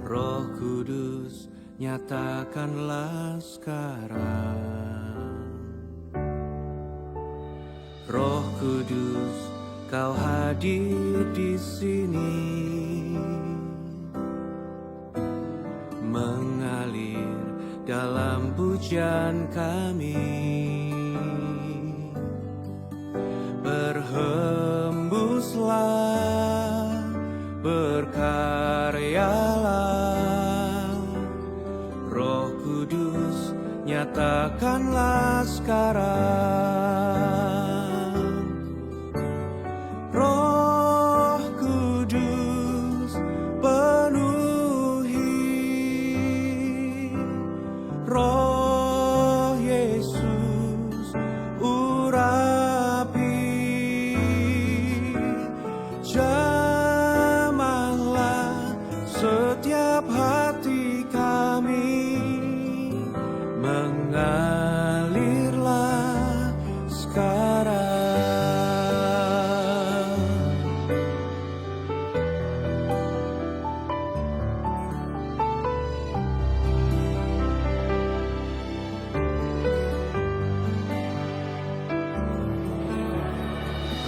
Roh Kudus, nyatakanlah sekarang. Roh Kudus, Kau hadir di sini, mengalir dalam pujian kami. Berhembuslah, berkaryalah, Roh Kudus, nyatakanlah sekarang. Roh Kudus, penuhi, Roh Yesus, urapi, jamahlah setiap hati kami, mengalirlah sekarang.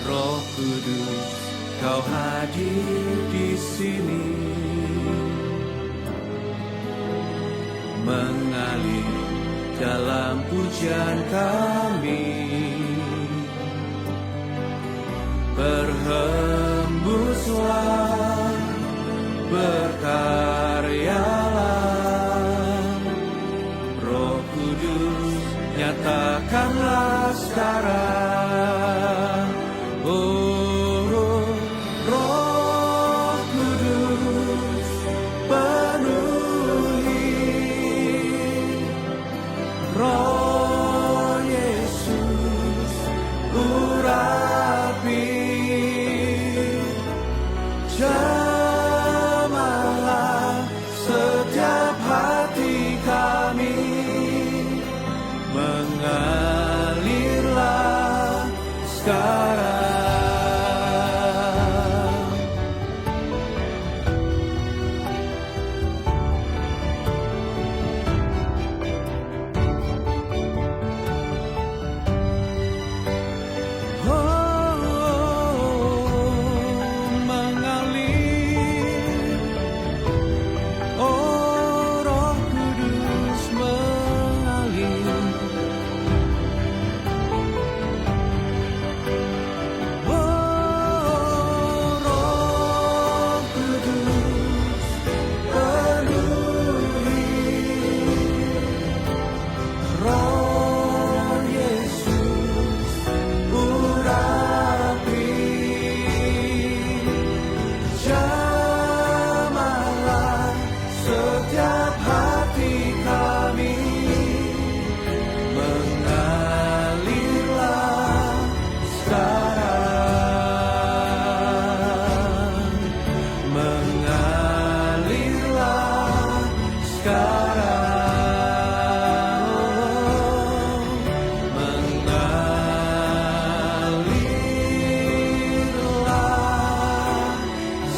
Roh Kudus, Kau hadir di sini, mengalir dalam pujian kami. Berhembuslah, berkaryalah, Roh Kudus, nyatakanlah sekarang. Oh, Roh Kudus, penuhi, Roh Yesus, urapi, jamahlah setiap hati kami, mengalirlah sekarang. Mengalir, oh Roh Kudus, mengalir. Oh Roh Kudus, penuhi, Roh Yesus, urapi, jamahlah setiap hati kami, mengalirlah sekarang, mengalirlah sekarang, mengalirlah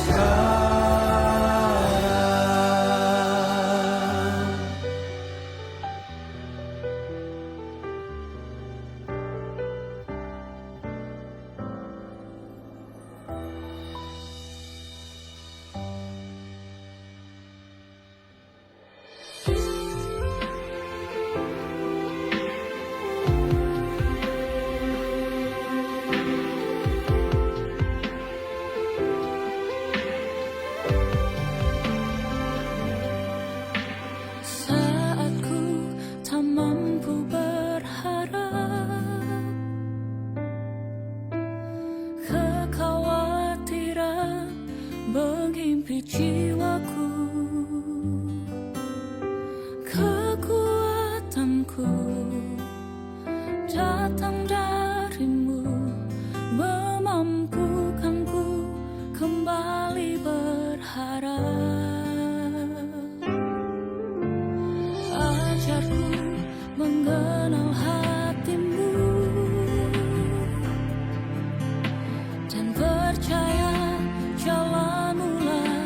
sekarang. Saat ku tak mampu berharap, kekhawatiran menghimpit jiwaku, kekuatanku datang darimu, memampukanku kembali berharap. Ajarku mengenal hatimu dan percaya jalanmu lah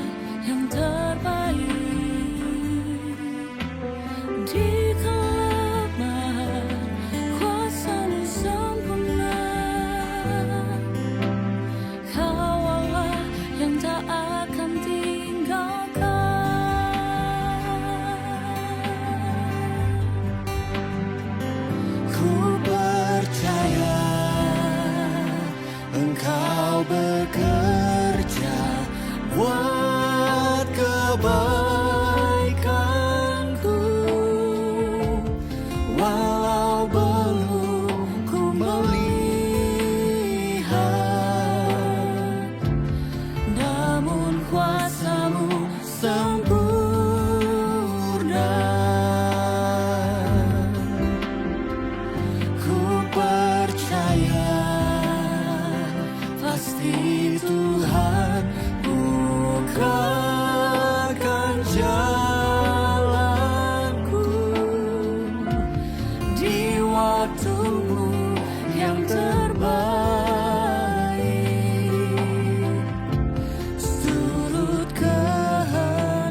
buat kebaikanku, walau belum ku melihat, namun kuasa-Mu sempurna. Ku percaya pasti Tuhan bukakan jalanku di waktu-Mu yang terbaik, seturut kehendak-Mu.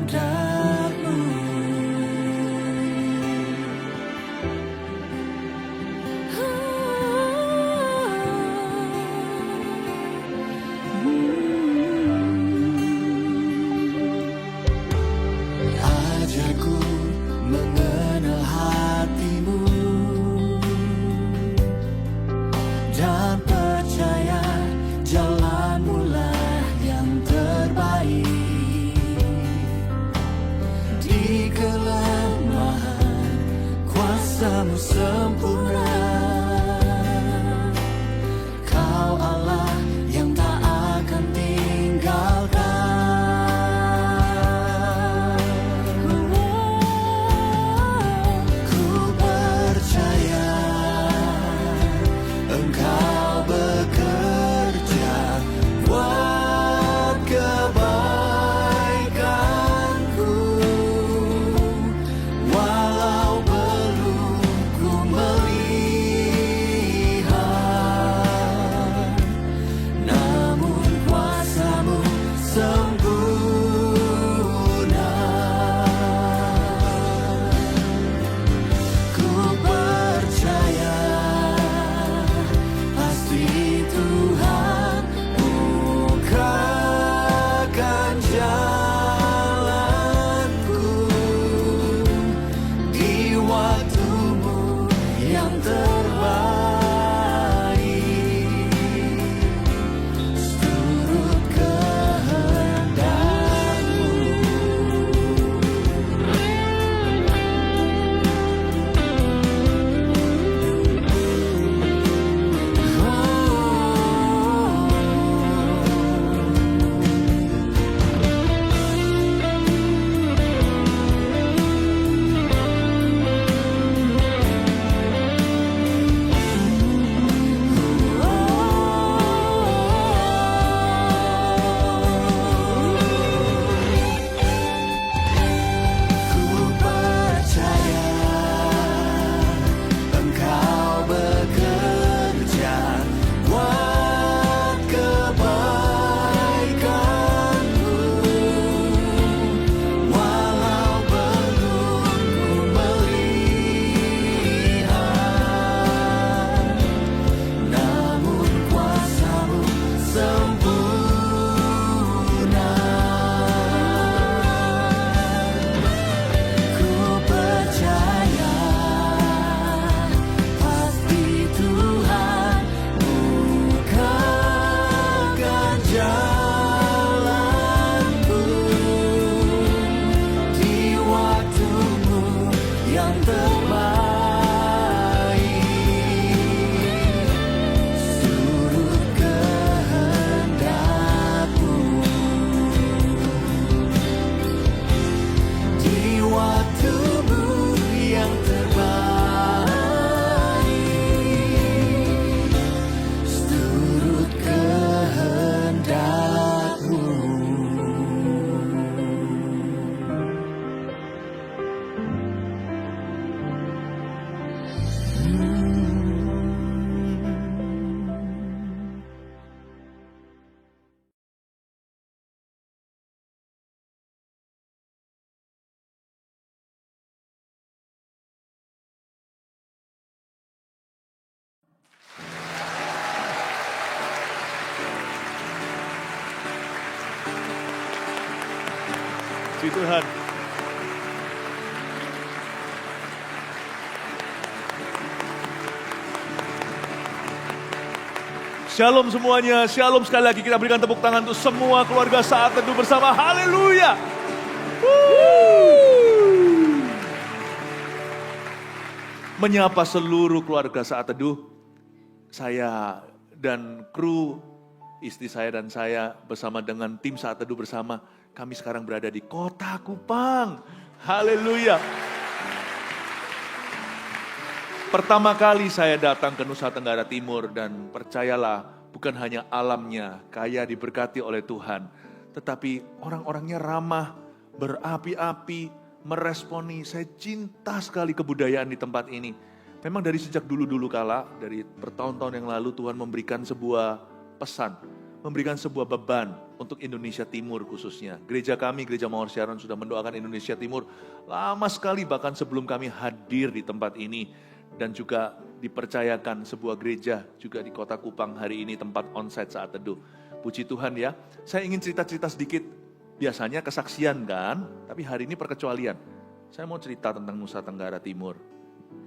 ajarku mengenal hati-Mu dan percaya jalan-Mu lah yang terbaik. Di kelemahan kuasa-Mu sempurna. Kau Allah yang tak akan tinggalkan. Ku percaya Engkau bekerja buat kebaikanku, walau belum ku melihat, namun kuasa-Mu sempurna. Ku percaya pasti Tuhan bukakan jalanku di waktu-Mu yang terbaik, seturut kehendak-Mu. Ku percaya Engkau bekerja buat kebaikanku, walau belum ku melihat, namun kuasa-Mu sempurna. Ku percaya pasti Tuhan bukakan jalanku di waktu-Mu yang terbaik, seturut kehendak-Mu. Di waktu-Mu yang terbaik, seturut kehendak-Mu. Puji Tuhan. Shalom semuanya, shalom sekali lagi. Kita berikan tepuk tangan untuk semua keluarga Saat Teduh bersama. Haleluya. Menyapa seluruh keluarga Saat Teduh. Saya dan kru, istri saya dan saya bersama dengan tim Saat Teduh bersama. Kami sekarang berada di Kota Kupang. Haleluya. Pertama kali saya datang ke Nusa Tenggara Timur dan percayalah bukan hanya alamnya kaya diberkati oleh Tuhan. Tetapi orang-orangnya ramah, berapi-api, meresponi. Saya cinta sekali kebudayaan di tempat ini. Memang dari sejak dulu-dulu kala, dari bertahun-tahun yang lalu Tuhan memberikan sebuah pesan. Memberikan sebuah beban untuk Indonesia Timur khususnya. Gereja kami, Gereja Mawar Siaran sudah mendoakan Indonesia Timur lama sekali bahkan sebelum kami hadir di tempat ini. Dan juga dipercayakan sebuah gereja juga di Kota Kupang hari ini tempat onsite Saat Teduh. Puji Tuhan ya. Saya ingin cerita-cerita sedikit. Biasanya kesaksian kan, tapi hari ini perkecualian. Saya mau cerita tentang Nusa Tenggara Timur.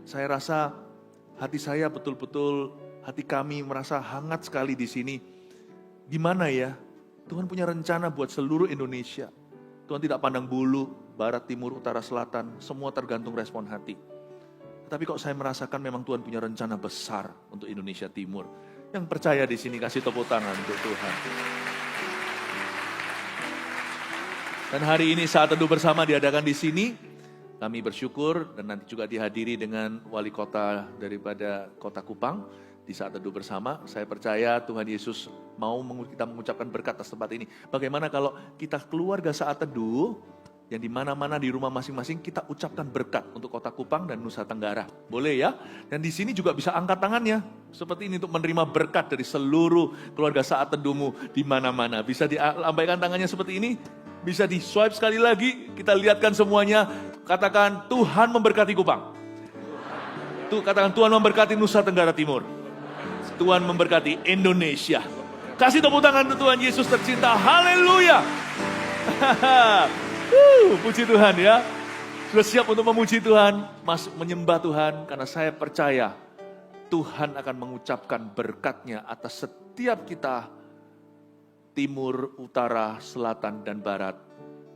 Saya rasa hati saya betul-betul, hati kami merasa hangat sekali di sini. Gimana ya? Tuhan punya rencana buat seluruh Indonesia. Tuhan tidak pandang bulu, barat, timur, utara, selatan, semua tergantung respon hati. Tapi kok saya merasakan memang Tuhan punya rencana besar untuk Indonesia Timur. Yang percaya di sini kasih tepuk tangan untuk Tuhan. Dan hari ini Saat Teduh bersama diadakan di sini. Kami bersyukur dan nanti juga dihadiri dengan wali kota daripada Kota Kupang di Saat Teduh bersama. Saya percaya Tuhan Yesus mau kita mengucapkan berkat atas tempat ini. Bagaimana kalau kita keluarga Saat Teduh yang di mana-mana di rumah masing-masing kita ucapkan berkat untuk Kota Kupang dan Nusa Tenggara. Boleh ya? Dan di sini juga bisa angkat tangannya. Seperti ini untuk menerima berkat dari seluruh keluarga Saat Teduhmu di mana-mana. Bisa dilambaikan tangannya seperti ini. Bisa di swipe sekali lagi. Kita lihatkan semuanya. Katakan Tuhan memberkati Kupang. Katakan Tuhan memberkati Nusa Tenggara Timur. Tuhan memberkati Indonesia. Kasih tepuk tangan untuk Tuhan Yesus tercinta. Haleluya. Puji Tuhan ya. Sudah siap untuk memuji Tuhan, menyembah Tuhan. Karena saya percaya Tuhan akan mengucapkan berkat-Nya atas setiap kita. Timur, utara, selatan, dan barat.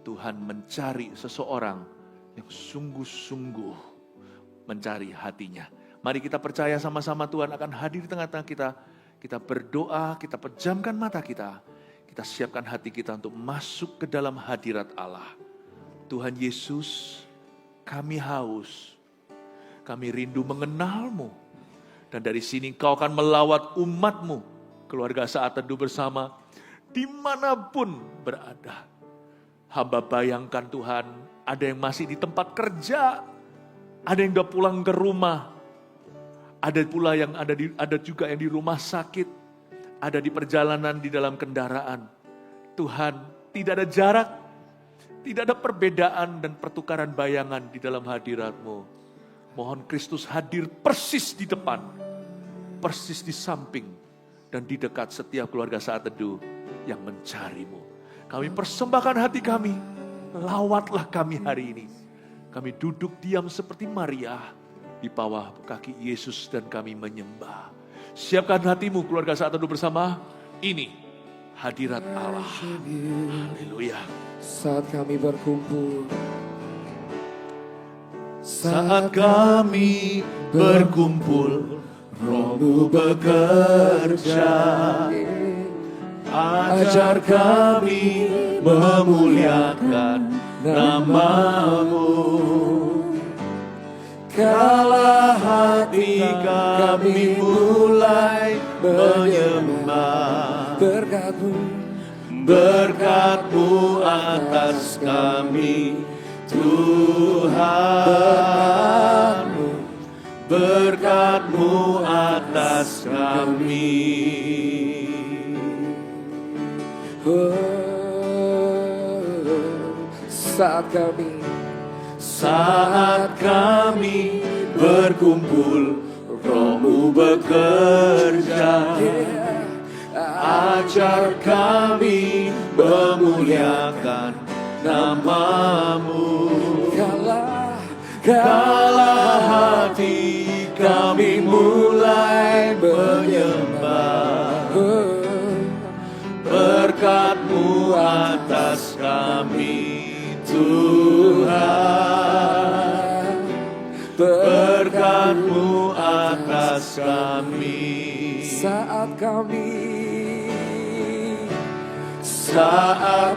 Tuhan mencari seseorang yang sungguh-sungguh mencari hatinya. Mari kita percaya sama-sama Tuhan akan hadir di tengah-tengah kita. Kita berdoa, kita pejamkan mata kita. Kita siapkan hati kita untuk masuk ke dalam hadirat Allah. Tuhan Yesus, kami haus. Kami rindu mengenal-Mu. Dan dari sini Kau akan melawat umat-Mu. Keluarga Saat Teduh bersama. Dimanapun berada. Hamba bayangkan Tuhan, ada yang masih di tempat kerja. Ada yang sudah pulang ke rumah. Ada pula yang ada juga yang di rumah sakit. Ada di perjalanan di dalam kendaraan. Tuhan, tidak ada jarak. Tidak ada perbedaan dan pertukaran bayangan di dalam hadirat-Mu. Mohon Kristus hadir persis di depan. Persis di samping. Dan di dekat setiap keluarga Saat Teduh yang mencari-Mu. Kami persembahkan hati kami. Lawatlah kami hari ini. Kami duduk diam seperti Maria. Di bawah kaki Yesus dan kami menyembah. Siapkan hatimu keluarga Saat Teduh bersama. Ini hadirat Allah. Haleluya. Saat kami berkumpul, Saat kami berkumpul, Roh-Mu bekerja. Ajar kami memuliakan nama-Mu. Kala hati kami mulai menyembah. Berkat-Mu atas kami, Tuhan. Berkat-Mu atas kami. Saat kami berkumpul, Roh-Mu bekerja. Ajar kami memuliakan nama-Mu. Kala hati kami mulai menyembah. berkat-Mu atas kami Tuhan, berkat-Mu atas kami. Saat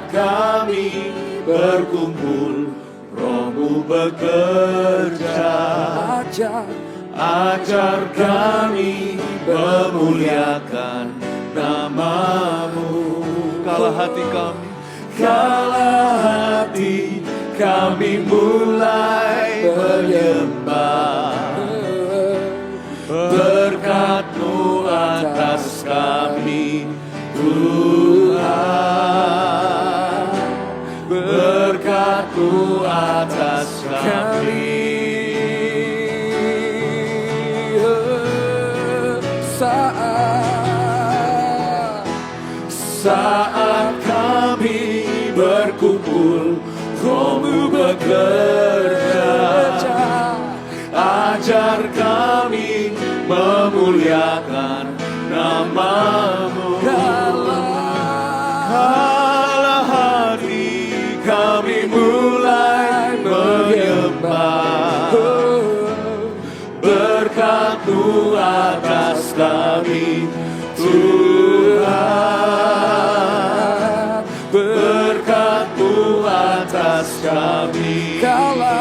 kami berkumpul, Roh-Mu bekerja. Ajar kami memuliakan nama-Mu. Kala hati kami mulai menyembah. Berkat-Mu atas kami Tuhan, berkat-Mu atas kami. Saat kami berkumpul, Roh-Mu bekerja. Ajar kami memuliakan nama-Mu. Kala hati kami mulai menyembah. Berkat-Mu atas kami Tuhan, berkat-Mu atas kami. Kala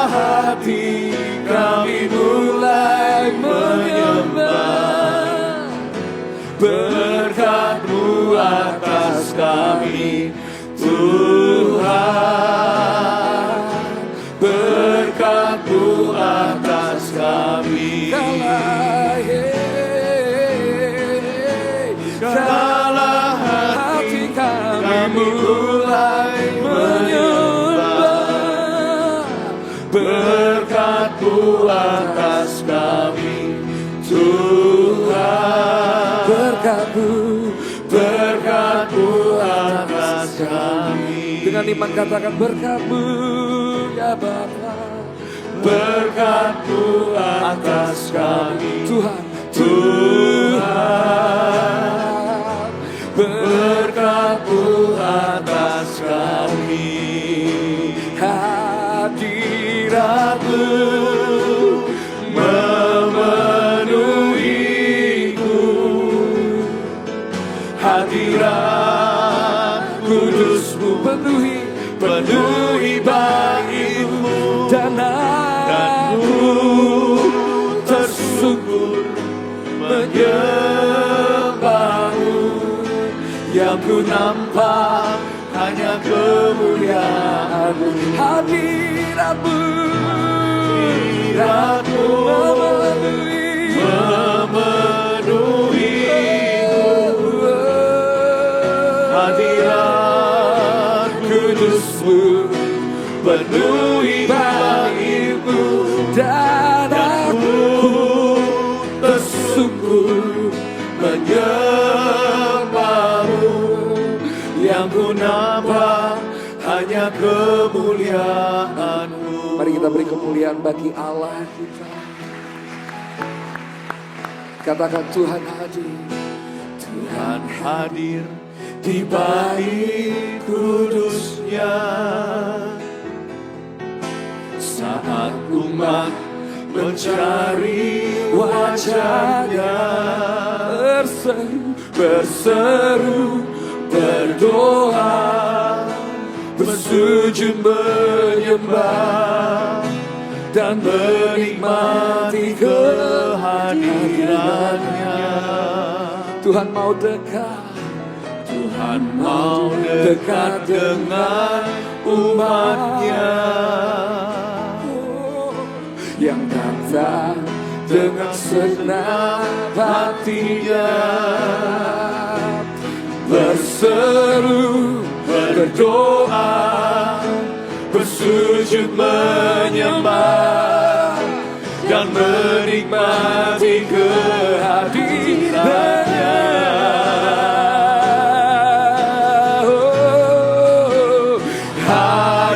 hati kami mulai menyembah. Berkat-Mu atas kami Tuhan, berkat-Mu atas kami. Kala hati kami mulai menyembah. Berkat-Mu atas kami Tuhan, berkat-Mu atas kami. Dengan iman katakan berkat-Mu ya Bapa. Berkat-Mu atas kami Tuhan, Tuhan, berkat-Mu atas kami. Hadirat-Mu memenuhiku, hadirat kudus-Mu penuhi bagiku, dan aku tersungkur menyembah-Mu. Yang ku nampak hanya kemuliaan-Mu. hadirat-Mu memenuhiku, hadirat kudus-Mu penuhi bagiku, dan aku tersungkur menyembah-Mu. Yang ku nampak hanya kemuliaan-Mu. Mari kita beri kemuliaan bagi Allah kita. Katakan Tuhan hadir. Tuhan hadir di bait kudus-Nya. Saat umat mencari wajah-Nya, berseru, berdoa, bersujud menyembah, dan menikmati kehadiran-Nya. Tuhan mau dekat. Tuhan mau dekat dengan umat-Nya Yang datang dengan segenap hatinya, berseru, berdoa, bersujud menyembah, dan menikmati kehadiran-Nya.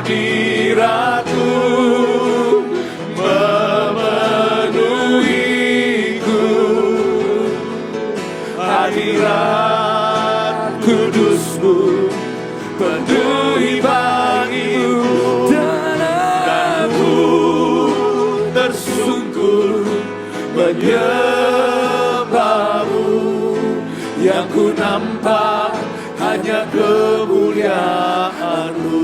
Hadirat-Mu memenuhiku, penuhi bagimu, dan aku tersungkur menyembahmu. Yang ku nampak hanya kemuliaan-Mu.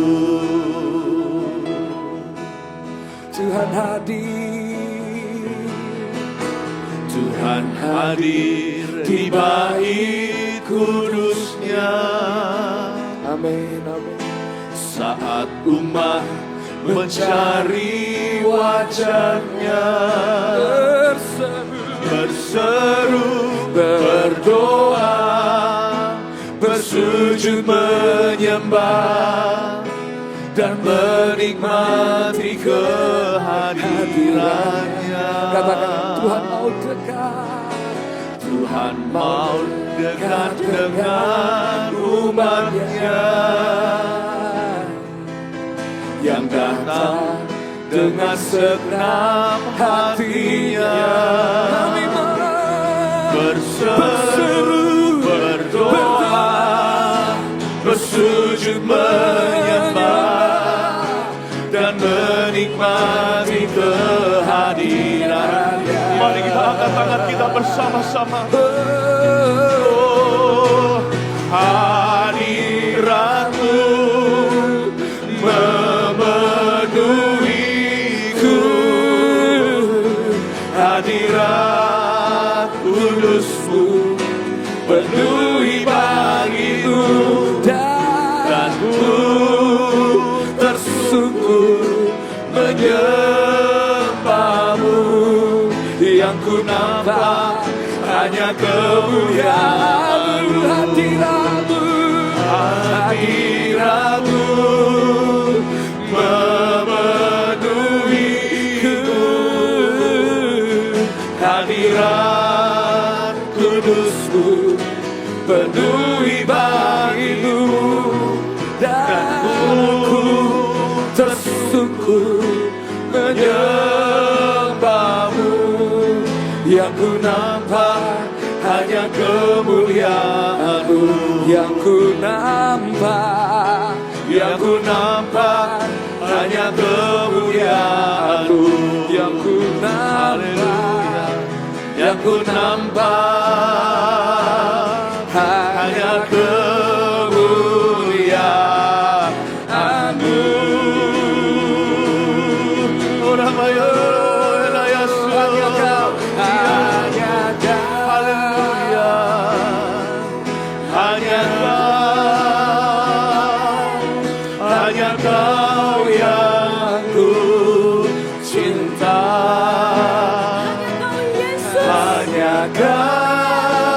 Tuhan hadir, Tuhan hadir di bait kudus-Nya. amin, amin. Saat umat mencari wajah-Nya, berseru, berdoa, bersujud menyembah, dan menikmati kehadirannya. Katakan, Tuhan mau dekat, Tuhan mau dekat dengan umat-Nya yang datang dengan segenap hatinya. Berseru, berdoa, bersujud menyembah, dan menikmati kehadiran-Nya. Mari kita angkat tangan kita bersama-sama. Oh, hadirat-Mu memenuhiku, hadirat kudus-Mu penuhi bagiku, dan ku tersungkur menyembah-Mu. Yang ku nampak hanya kemuliaan-Mu, hadirat-Mu, hadirat-Mu memenuhiku, hadirat kudus-Mu penuhi bagiku, dan ku tersungkur menyembah-Mu. Yang ku nampak hanya kemuliaan-Mu, yang ku nampak, yang ku nampak hanya kemuliaan-Mu, yang ku nampak, yang ku nampak hanya kemuliaan-Mu. Orang ayo, hanya Kau, hanya Kau, haleluya, hanya Kau yang ku cinta, hanya Kau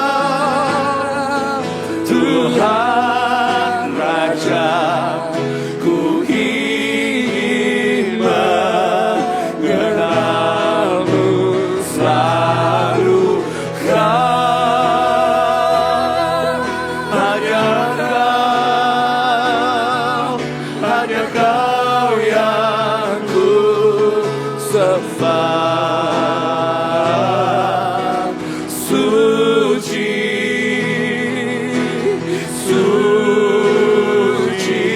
Tuhan Raja. Ku ingin mengenal-Mu selalu, Kau, hanya Kau yang ku sembah. Suci, suci,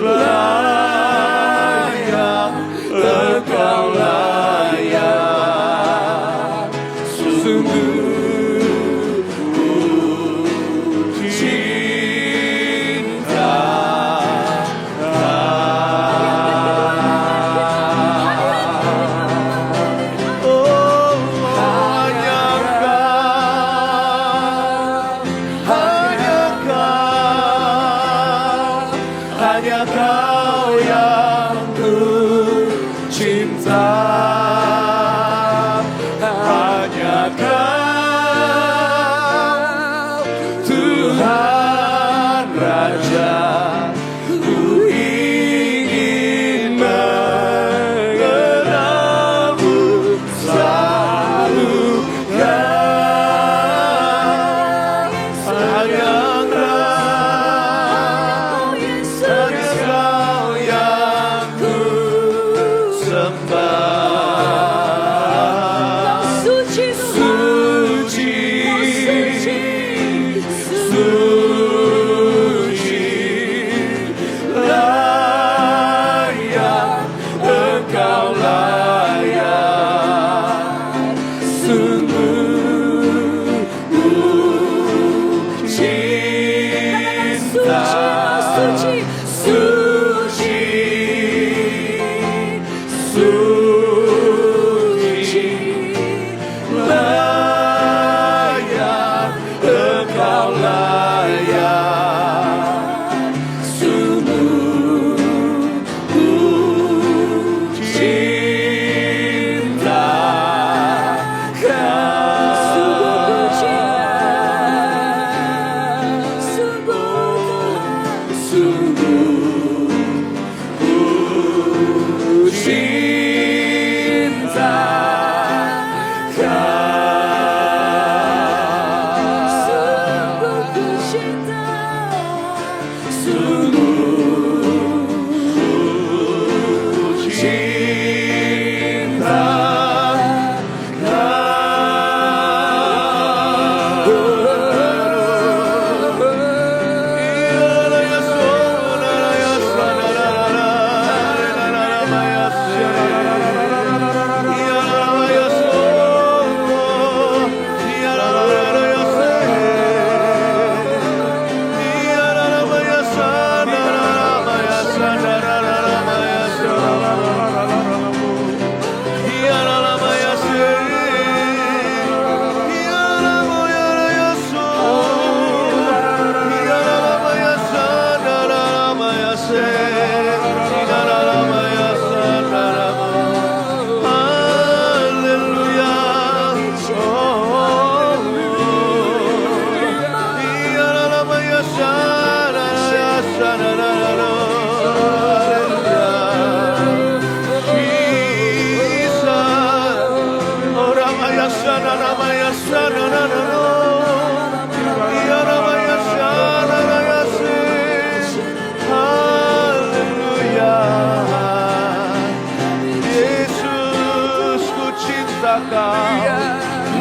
layak, Engkau layak. Sungguh puji suci, suci, suci, layak, Engkau layak, sungguh ku cinta Kau, sungguh ku cinta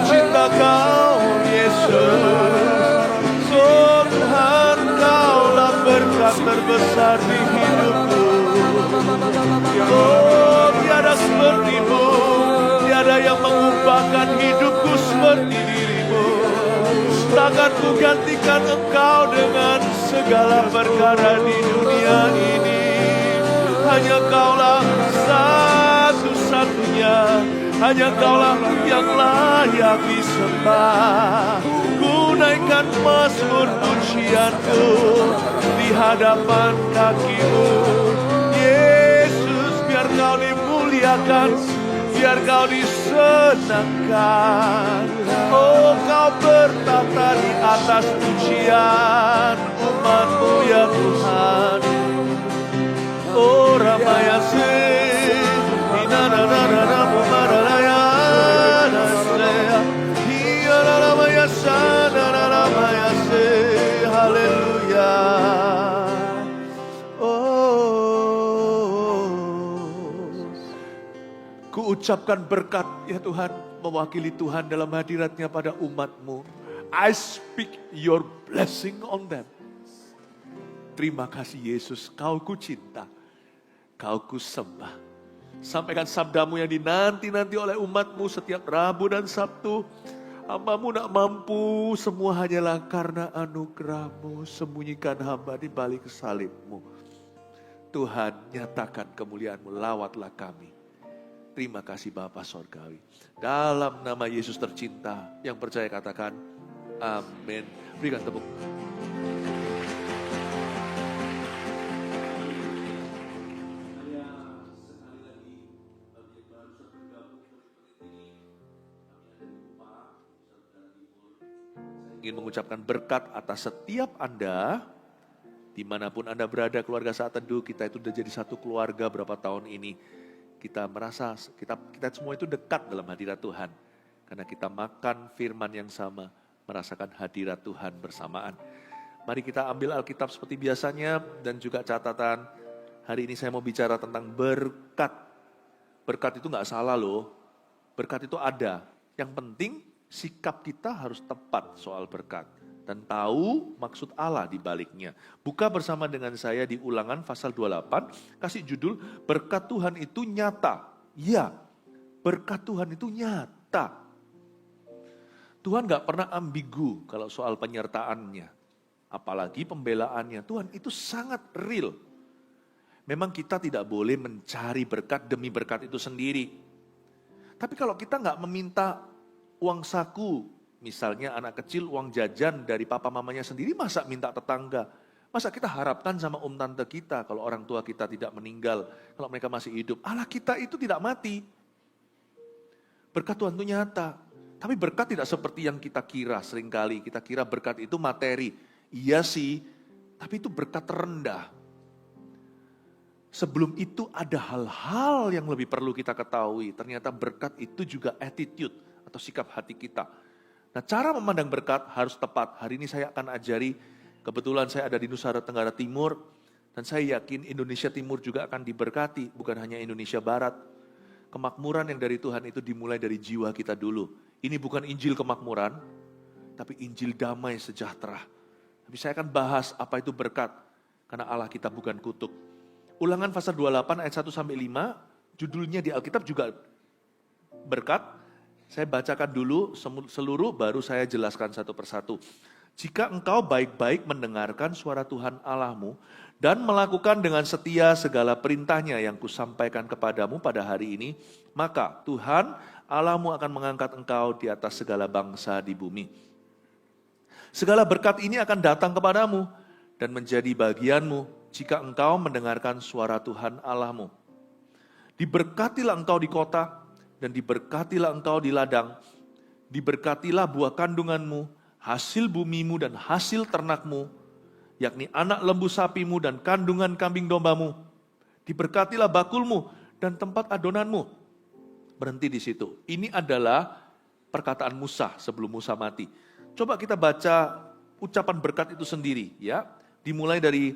Cinta Kau, Yesus. Oh Tuhan, Kaulah berkat terbesar di hidupku. Oh, tiada seperti-Mu, tiada yang mengubahkan hidupku seperti diri-Mu. Takkan ku gantikan Engkau dengan segala perkara di dunia ini. Hanya Kaulah satu-satunya, hanya Kaulah yang layak disembah. Ku naikkan mazmur pujianku di hadapan kaki-Mu. Yesus, biar Kau dimuliakan, biar Kau disenangkan. Oh, Kau bertata di atas pujian umat-Mu ya Tuhan. Oh, Ramayase, Inananana, Pumaraya, Nasea, Iyalamayasa, Nanamayase, Haleluya. Oh, ku ucapkan berkat ya Tuhan, mewakili Tuhan dalam hadiratnya pada umat-Mu. I speak your blessing on them. Terima kasih Yesus, Kau ku cinta, Kau ku sembah. Sampaikan sabda-Mu yang dinanti-nanti oleh umat-Mu setiap Rabu dan Sabtu. Hamba-Mu nak mampu, semua hanyalah karena anugerah-Mu. Sembunyikan hamba di balik salib-Mu. Tuhan, nyatakan kemuliaan-Mu, lawatlah kami. Terima kasih Bapa Sorgawi. Dalam nama Yesus tercinta, yang percaya katakan, amin. Berikan tepuk. Ingin mengucapkan berkat atas setiap Anda, dimanapun Anda berada, keluarga Saat Teduh, kita itu sudah jadi satu keluarga berapa tahun ini. Kita merasa, kita semua itu dekat dalam hadirat Tuhan. Karena kita makan firman yang sama, merasakan hadirat Tuhan bersamaan. Mari kita ambil Alkitab seperti biasanya, dan juga catatan. Hari ini saya mau bicara tentang berkat. Berkat itu gak salah loh, berkat itu ada. Yang penting, sikap kita harus tepat soal berkat dan tahu maksud Allah di baliknya. Buka bersama dengan saya di Ulangan pasal 28, kasih judul berkat Tuhan itu nyata. Ya, berkat Tuhan itu nyata. Tuhan gak pernah ambigu kalau soal penyertaannya. apalagi pembelaannya. Tuhan, itu sangat real. Memang kita tidak boleh mencari berkat demi berkat itu sendiri. Tapi kalau kita nggak meminta uang saku, misalnya anak kecil uang jajan dari papa mamanya sendiri, masa minta tetangga? Masa kita harapkan sama tante kita kalau orang tua kita tidak meninggal, kalau mereka masih hidup? Allah kita itu tidak mati. Berkat Tuhan itu nyata. Tapi berkat tidak seperti yang kita kira seringkali. Kita kira berkat itu materi. Iya sih, tapi itu berkat terendah. Sebelum itu ada hal-hal yang lebih perlu kita ketahui. Ternyata berkat itu juga attitude atau sikap hati kita. Nah, cara memandang berkat harus tepat. Hari ini saya akan ajari, kebetulan saya ada di Nusa Tenggara Timur, dan saya yakin Indonesia Timur juga akan diberkati, bukan hanya Indonesia Barat. Kemakmuran yang dari Tuhan itu dimulai dari jiwa kita dulu. Ini bukan Injil kemakmuran, tapi Injil damai sejahtera. Tapi saya akan bahas apa itu berkat, karena Allah kita bukan kutuk. Ulangan pasal 28 ayat 1-5, judulnya di Alkitab juga berkat. Saya bacakan dulu seluruh, baru saya jelaskan satu persatu. Jika engkau baik-baik mendengarkan suara Tuhan Allahmu, dan melakukan dengan setia segala perintahnya yang kusampaikan kepadamu pada hari ini, maka Tuhan Allahmu akan mengangkat engkau di atas segala bangsa di bumi. Segala berkat ini akan datang kepadamu, dan menjadi bagianmu, jika engkau mendengarkan suara Tuhan Allahmu. Diberkatilah engkau di kota, dan diberkatilah engkau di ladang. Diberkatilah buah kandunganmu, hasil bumimu dan hasil ternakmu, yakni anak lembu sapimu dan kandungan kambing dombamu. Diberkatilah bakulmu dan tempat adonanmu. Berhenti di situ. Ini adalah perkataan Musa sebelum Musa mati. Coba kita baca ucapan berkat itu sendiri, ya. Dimulai dari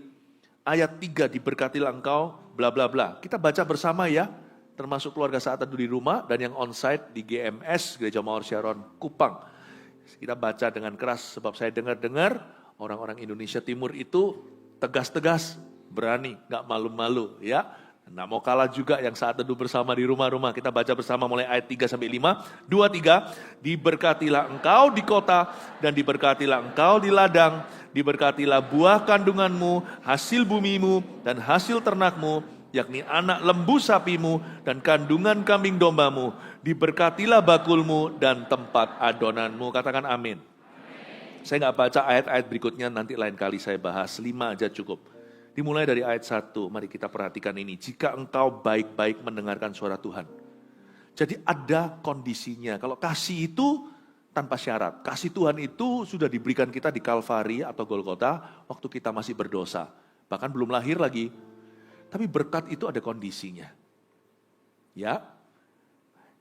ayat 3, diberkatilah engkau, bla bla bla. Kita baca bersama ya, termasuk keluarga Saat Teduh di rumah dan yang onsite di GMS, Gereja Mawar Sharon, Kupang. Kita baca dengan keras, sebab saya dengar-dengar orang-orang Indonesia Timur itu tegas-tegas, berani, gak malu-malu ya. Nah, mau kalah juga yang Saat Teduh bersama di rumah-rumah. Kita baca bersama mulai ayat 3-5. 2-3, diberkatilah engkau di kota dan diberkatilah engkau di ladang. Diberkatilah buah kandunganmu, hasil bumimu dan hasil ternakmu, yakni anak lembu sapimu dan kandungan kambing dombamu. Diberkatilah bakulmu dan tempat adonanmu. Katakan amin. Saya gak baca ayat-ayat berikutnya, nanti lain kali saya bahas. 5 aja cukup. Dimulai dari ayat 1, mari kita perhatikan ini. Jika engkau baik-baik mendengarkan suara Tuhan. Jadi ada kondisinya. Kalau kasih itu tanpa syarat. Kasih Tuhan itu sudah diberikan kita di Kalvari atau Golgota waktu kita masih berdosa. Bahkan belum lahir lagi. Tapi berkat itu ada kondisinya. Ya.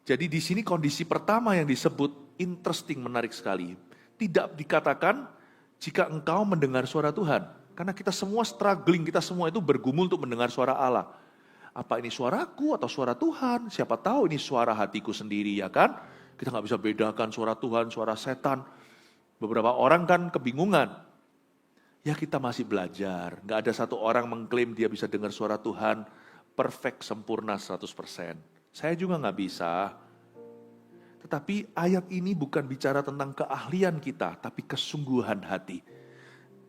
Jadi di sini kondisi pertama yang disebut interesting, menarik sekali. Tidak dikatakan jika engkau mendengar suara Tuhan. Karena kita semua struggling, kita semua itu bergumul untuk mendengar suara Allah. Apa ini suaraku atau suara Tuhan? Siapa tahu ini suara hatiku sendiri, ya kan? Kita gak bisa bedakan suara Tuhan, suara setan. Beberapa orang kan kebingungan. Ya kita masih belajar. Gak ada satu orang mengklaim dia bisa dengar suara Tuhan perfect, sempurna 100%. Saya juga gak bisa. Tetapi ayat ini bukan bicara tentang keahlian kita, tapi kesungguhan hati.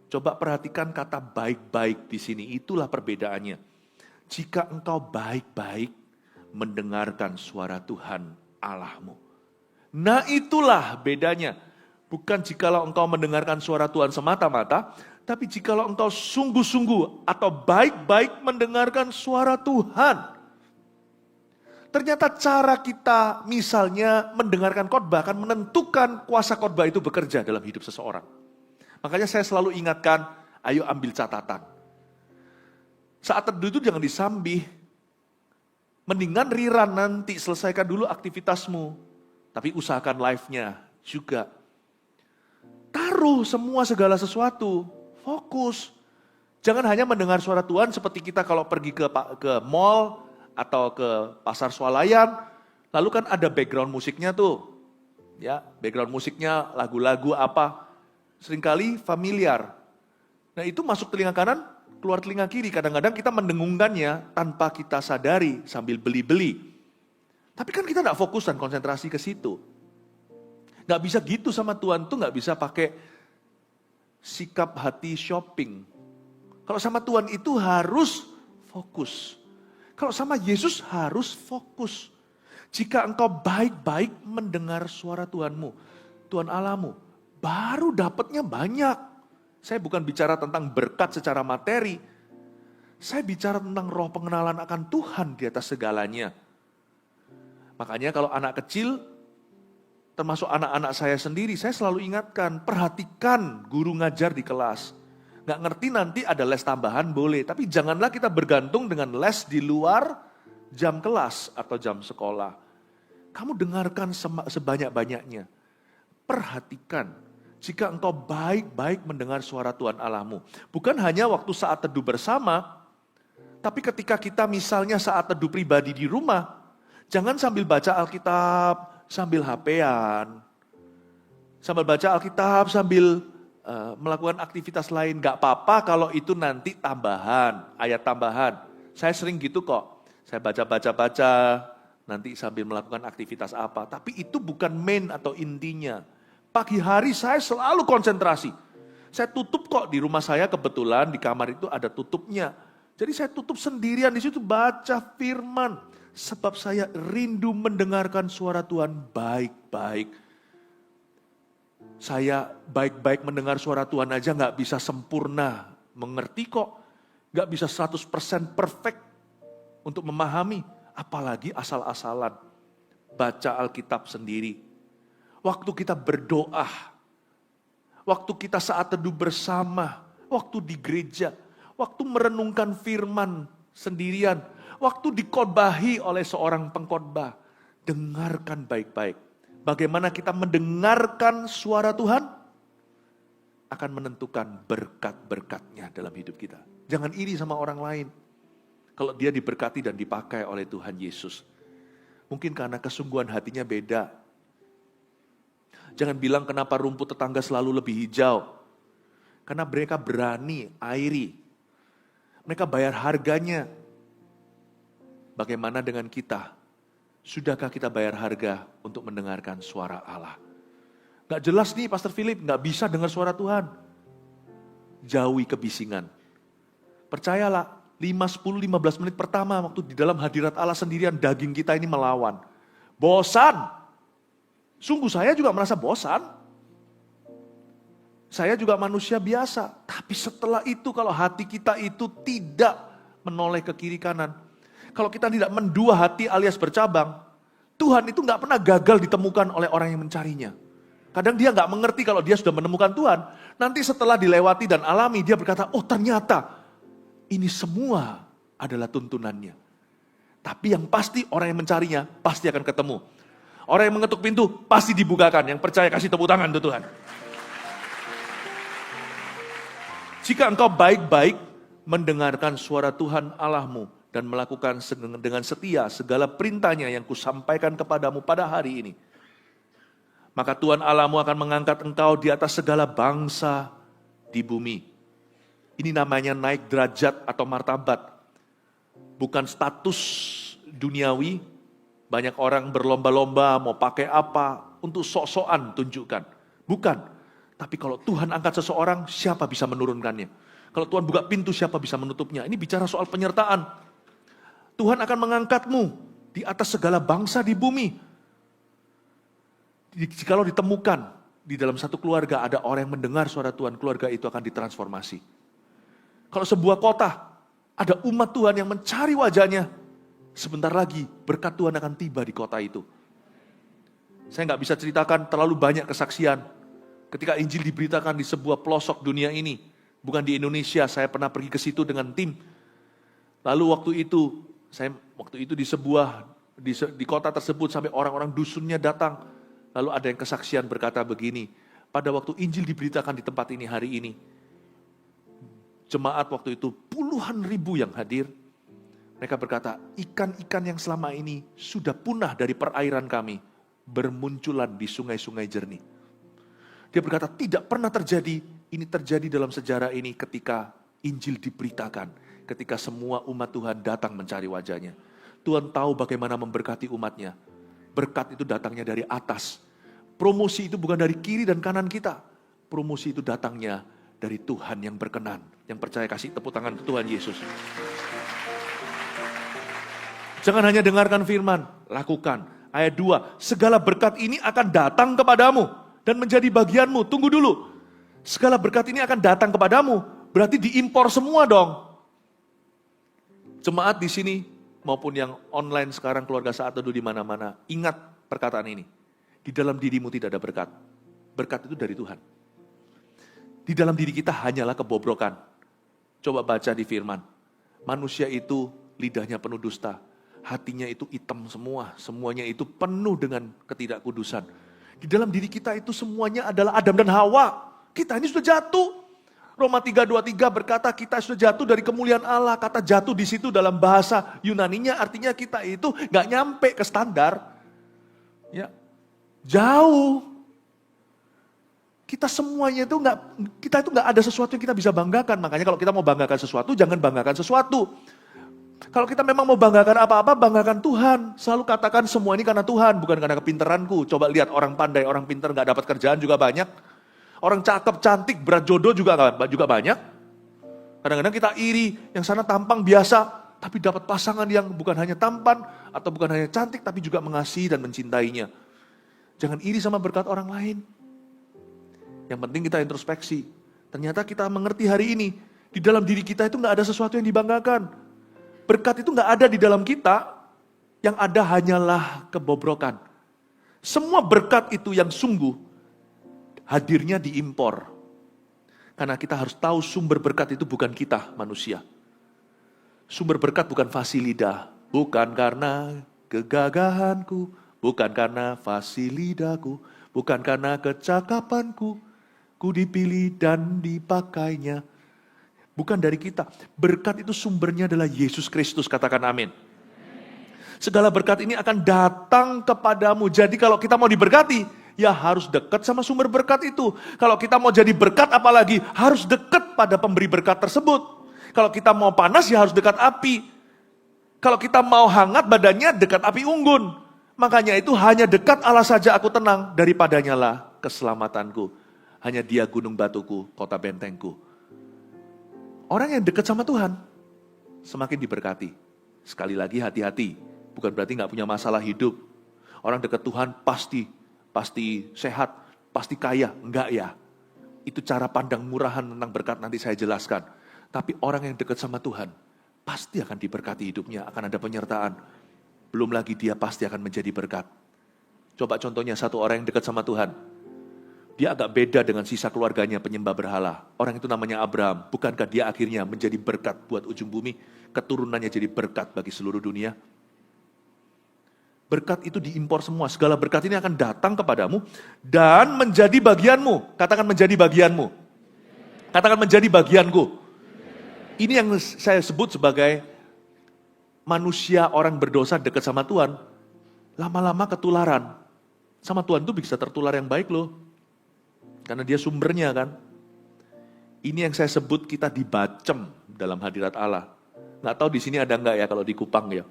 Coba perhatikan kata baik-baik di sini, itulah perbedaannya. Jika engkau baik-baik mendengarkan suara Tuhan Allahmu. Nah itulah bedanya. Bukan jikalau engkau mendengarkan suara Tuhan semata-mata, tapi jikalau engkau sungguh-sungguh atau baik-baik mendengarkan suara Tuhan. Ternyata cara kita misalnya mendengarkan khotbah akan menentukan kuasa khotbah itu bekerja dalam hidup seseorang. Makanya saya selalu ingatkan, ayo ambil catatan. Saat teduh itu jangan disambih. Mendingan rerun nanti, selesaikan dulu aktivitasmu. Tapi usahakan live-nya juga. Taruh semua segala sesuatu, fokus. Jangan hanya mendengar suara Tuhan seperti kita kalau pergi ke mall atau ke pasar swalayan. Lalu kan ada background musiknya tuh. Ya, background musiknya lagu-lagu apa. Seringkali familiar. Nah itu masuk telinga kanan, keluar telinga kiri. Kadang-kadang kita mendengungkannya tanpa kita sadari sambil beli-beli. Tapi kan kita gak fokus dan konsentrasi ke situ. Gak bisa gitu sama Tuhan tuh, gak bisa pakai sikap hati shopping. Kalau sama Tuhan itu harus fokus. Kalau sama Yesus harus fokus. Jika engkau baik-baik mendengar suara Tuhanmu, Tuhan Allahmu, baru dapatnya banyak. Saya bukan bicara tentang berkat secara materi. Saya bicara tentang roh pengenalan akan Tuhan di atas segalanya. Makanya kalau anak kecil, termasuk anak-anak saya sendiri, saya selalu ingatkan, perhatikan guru ngajar di kelas. Nggak ngerti nanti ada les tambahan boleh, tapi janganlah kita bergantung dengan les di luar jam kelas atau jam sekolah. Kamu dengarkan sebanyak-banyaknya. Perhatikan, jika engkau baik-baik mendengar suara Tuhan Allahmu. Bukan hanya waktu saat teduh bersama, tapi ketika kita misalnya saat teduh pribadi di rumah, jangan sambil baca Alkitab, sambil HP-an. Sambil baca Alkitab, sambil melakukan aktivitas lain. Gak apa-apa kalau itu nanti tambahan, ayat tambahan. Saya sering gitu kok. Saya baca-baca, nanti sambil melakukan aktivitas apa. Tapi itu bukan main atau intinya. Pagi hari saya selalu konsentrasi. Saya tutup kok di rumah saya, kebetulan di kamar itu ada tutupnya. Jadi saya tutup sendirian di situ baca firman. Sebab saya rindu mendengarkan suara Tuhan baik-baik. Saya baik-baik mendengar suara Tuhan aja gak bisa sempurna. Mengerti kok. Gak bisa 100% perfect untuk memahami. Apalagi asal-asalan. Baca Alkitab sendiri. Waktu kita berdoa. Waktu kita saat teduh bersama. Waktu di gereja. Waktu merenungkan firman sendirian. Waktu dikhotbahi oleh seorang pengkhotbah, dengarkan baik-baik. Bagaimana kita mendengarkan suara Tuhan akan menentukan berkat-berkatnya dalam hidup kita. Jangan iri sama orang lain. Kalau dia diberkati dan dipakai oleh Tuhan Yesus. Mungkin karena kesungguhan hatinya beda. Jangan bilang kenapa rumput tetangga selalu lebih hijau. Karena mereka berani, airi. Mereka bayar harganya. Bagaimana dengan kita? Sudahkah kita bayar harga untuk mendengarkan suara Allah? Gak jelas nih Pastor Philip, gak bisa dengar suara Tuhan. Jauhi kebisingan. Percayalah, 5, 10, 15 menit pertama waktu di dalam hadirat Allah sendirian, daging kita ini melawan. Bosan. Sungguh saya juga merasa bosan. Saya juga manusia biasa. Tapi setelah itu kalau hati kita itu tidak menoleh ke kiri kanan, kalau kita tidak mendua hati alias bercabang, Tuhan itu gak pernah gagal ditemukan oleh orang yang mencarinya. Kadang dia gak mengerti kalau dia sudah menemukan Tuhan. Nanti setelah dilewati dan alami, dia berkata, oh ternyata ini semua adalah tuntunannya. Tapi yang pasti orang yang mencarinya pasti akan ketemu. Orang yang mengetuk pintu pasti dibukakan. Yang percaya kasih tepuk tangan untuk Tuhan. Jika engkau baik-baik mendengarkan suara Tuhan Allahmu, dan melakukan dengan setia segala perintahnya yang kusampaikan kepadamu pada hari ini, maka Tuhan Allahmu akan mengangkat engkau di atas segala bangsa di bumi. Ini namanya naik derajat atau martabat. Bukan status duniawi. Banyak orang berlomba-lomba mau pakai apa untuk sok-sokan tunjukkan. Bukan. Tapi kalau Tuhan angkat seseorang, siapa bisa menurunkannya? Kalau Tuhan buka pintu, siapa bisa menutupnya? Ini bicara soal penyertaan. Tuhan akan mengangkatmu di atas segala bangsa di bumi. Jikalau ditemukan di dalam satu keluarga ada orang yang mendengar suara Tuhan, keluarga itu akan ditransformasi. Kalau sebuah kota ada umat Tuhan yang mencari wajahnya, sebentar lagi berkat Tuhan akan tiba di kota itu. Saya nggak bisa ceritakan terlalu banyak kesaksian. Ketika Injil diberitakan di sebuah pelosok dunia ini, bukan di Indonesia, saya pernah pergi ke situ dengan tim. Lalu waktu itu di kota tersebut sampai orang-orang dusunnya datang. Lalu ada yang kesaksian berkata begini, pada waktu Injil diberitakan di tempat ini hari ini, jemaat waktu itu puluhan ribu yang hadir. Mereka berkata, ikan-ikan yang selama ini sudah punah dari perairan kami, bermunculan di sungai-sungai jernih. Dia berkata, tidak pernah terjadi, ini terjadi dalam sejarah ini ketika Injil diberitakan. Ketika semua umat Tuhan datang mencari wajahnya. Tuhan tahu bagaimana memberkati umatnya. Berkat itu datangnya dari atas. Promosi itu bukan dari kiri dan kanan kita. Promosi itu datangnya dari Tuhan yang berkenan. Yang percaya kasih tepuk tangan untuk Tuhan Yesus. Jangan hanya dengarkan firman, lakukan. Ayat 2, segala berkat ini akan datang kepadamu dan menjadi bagianmu. Tunggu dulu. Segala berkat ini akan datang kepadamu, berarti diimpor semua dong. Jemaat di sini maupun yang online sekarang, keluarga Saat Teduh di mana-mana, ingat perkataan ini. Di dalam dirimu tidak ada berkat. Berkat itu dari Tuhan. Di dalam diri kita hanyalah kebobrokan. Coba baca di firman. Manusia itu lidahnya penuh dusta. Hatinya itu hitam semua. Semuanya itu penuh dengan ketidakkudusan. Di dalam diri kita itu semuanya adalah Adam dan Hawa. Kita ini sudah jatuh. Roma 3:23 berkata kita sudah jatuh dari kemuliaan Allah. Kata jatuh di situ dalam bahasa Yunaninya artinya kita itu gak nyampe ke standar. Ya, jauh. Kita semuanya itu kita itu nggak ada sesuatu yang kita bisa banggakan. Makanya kalau kita mau banggakan sesuatu, jangan banggakan sesuatu. Kalau kita memang mau banggakan apa-apa, banggakan Tuhan. Selalu katakan semua ini karena Tuhan, bukan karena kepintaranku. Coba lihat orang pandai, orang pintar nggak dapat kerjaan juga banyak. Orang cakep, cantik, berat jodoh juga banyak. Kadang-kadang kita iri, yang sana tampang biasa, tapi dapat pasangan yang bukan hanya tampan, atau bukan hanya cantik, tapi juga mengasihi dan mencintainya. Jangan iri sama berkat orang lain. Yang penting kita introspeksi. Ternyata kita mengerti hari ini, di dalam diri kita itu gak ada sesuatu yang dibanggakan. Berkat itu gak ada di dalam kita, yang ada hanyalah kebobrokan. Semua berkat itu yang sungguh, hadirnya diimpor. Karena kita harus tahu sumber berkat itu bukan kita manusia. Sumber berkat bukan fasilida. Bukan karena kegagahanku. Bukan karena fasilidaku. Bukan karena kecakapanku. Ku dipilih dan dipakainya. Bukan dari kita. Berkat itu sumbernya adalah Yesus Kristus. Katakan amin. Segala berkat ini akan datang kepadamu. Jadi kalau kita mau diberkati, ya harus dekat sama sumber berkat itu. Kalau kita mau jadi berkat apalagi, harus dekat pada pemberi berkat tersebut. Kalau kita mau panas, ya harus dekat api. Kalau kita mau hangat badannya, dekat api unggun. Makanya itu hanya dekat Allah saja aku tenang, daripadanya lah keselamatanku. Hanya dia gunung batuku, kota bentengku. Orang yang dekat sama Tuhan, semakin diberkati. Sekali lagi hati-hati, bukan berarti gak punya masalah hidup. Orang dekat Tuhan pasti sehat, pasti kaya. Enggak ya. Itu cara pandang murahan tentang berkat nanti saya jelaskan. Tapi orang yang dekat sama Tuhan, pasti akan diberkati hidupnya, akan ada penyertaan. Belum lagi dia pasti akan menjadi berkat. Coba contohnya satu orang yang dekat sama Tuhan. Dia agak beda dengan sisa keluarganya penyembah berhala. Orang itu namanya Abraham. Bukankah dia akhirnya menjadi berkat buat ujung bumi? Keturunannya jadi berkat bagi seluruh dunia. Berkat itu diimpor semua. Segala berkat ini akan datang kepadamu dan menjadi bagianmu. Katakan menjadi bagianmu. Katakan menjadi bagianku. Ini yang saya sebut sebagai manusia orang berdosa dekat sama Tuhan. Lama-lama ketularan. Sama Tuhan itu bisa tertular yang baik loh. Karena dia sumbernya kan. Ini yang saya sebut kita dibacem dalam hadirat Allah. Nggak tahu di sini ada nggak ya kalau di Kupang ya.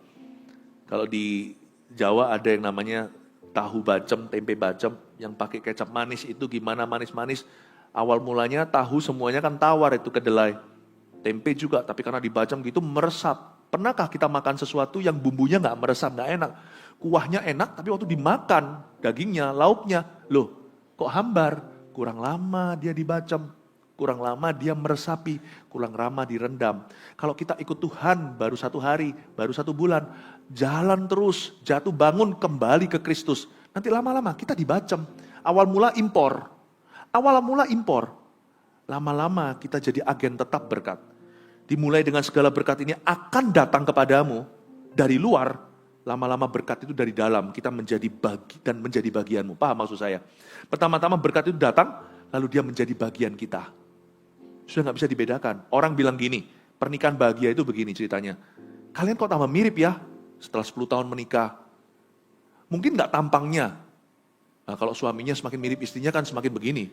Kalau di Jawa ada yang namanya tahu bacem, tempe bacem yang pakai kecap manis itu gimana manis-manis. Awal mulanya tahu semuanya kan tawar itu kedelai. Tempe juga, tapi karena dibacem gitu meresap. Pernahkah kita makan sesuatu yang bumbunya nggak meresap, nggak enak? Kuahnya enak, tapi waktu dimakan dagingnya, lauknya, loh kok hambar? Kurang lama dia dibacem, kurang lama dia meresapi, kurang lama direndam. Kalau kita ikut Tuhan baru 1 hari, baru 1 bulan, jalan terus, jatuh bangun kembali ke Kristus. Nanti lama-lama kita dibacem. Awal mula impor. Lama-lama kita jadi agen tetap berkat. Dimulai dengan segala berkat ini akan datang kepadamu dari luar. Lama-lama berkat itu dari dalam, kita menjadi bagianmu. Paham maksud saya? Pertama-tama berkat itu datang, lalu dia menjadi bagian kita. Sudah gak bisa dibedakan. Orang bilang gini, pernikahan bahagia itu begini ceritanya. Kalian kok tambah mirip ya setelah 10 tahun menikah. Mungkin gak tampangnya. Nah, kalau suaminya semakin mirip istrinya kan semakin begini.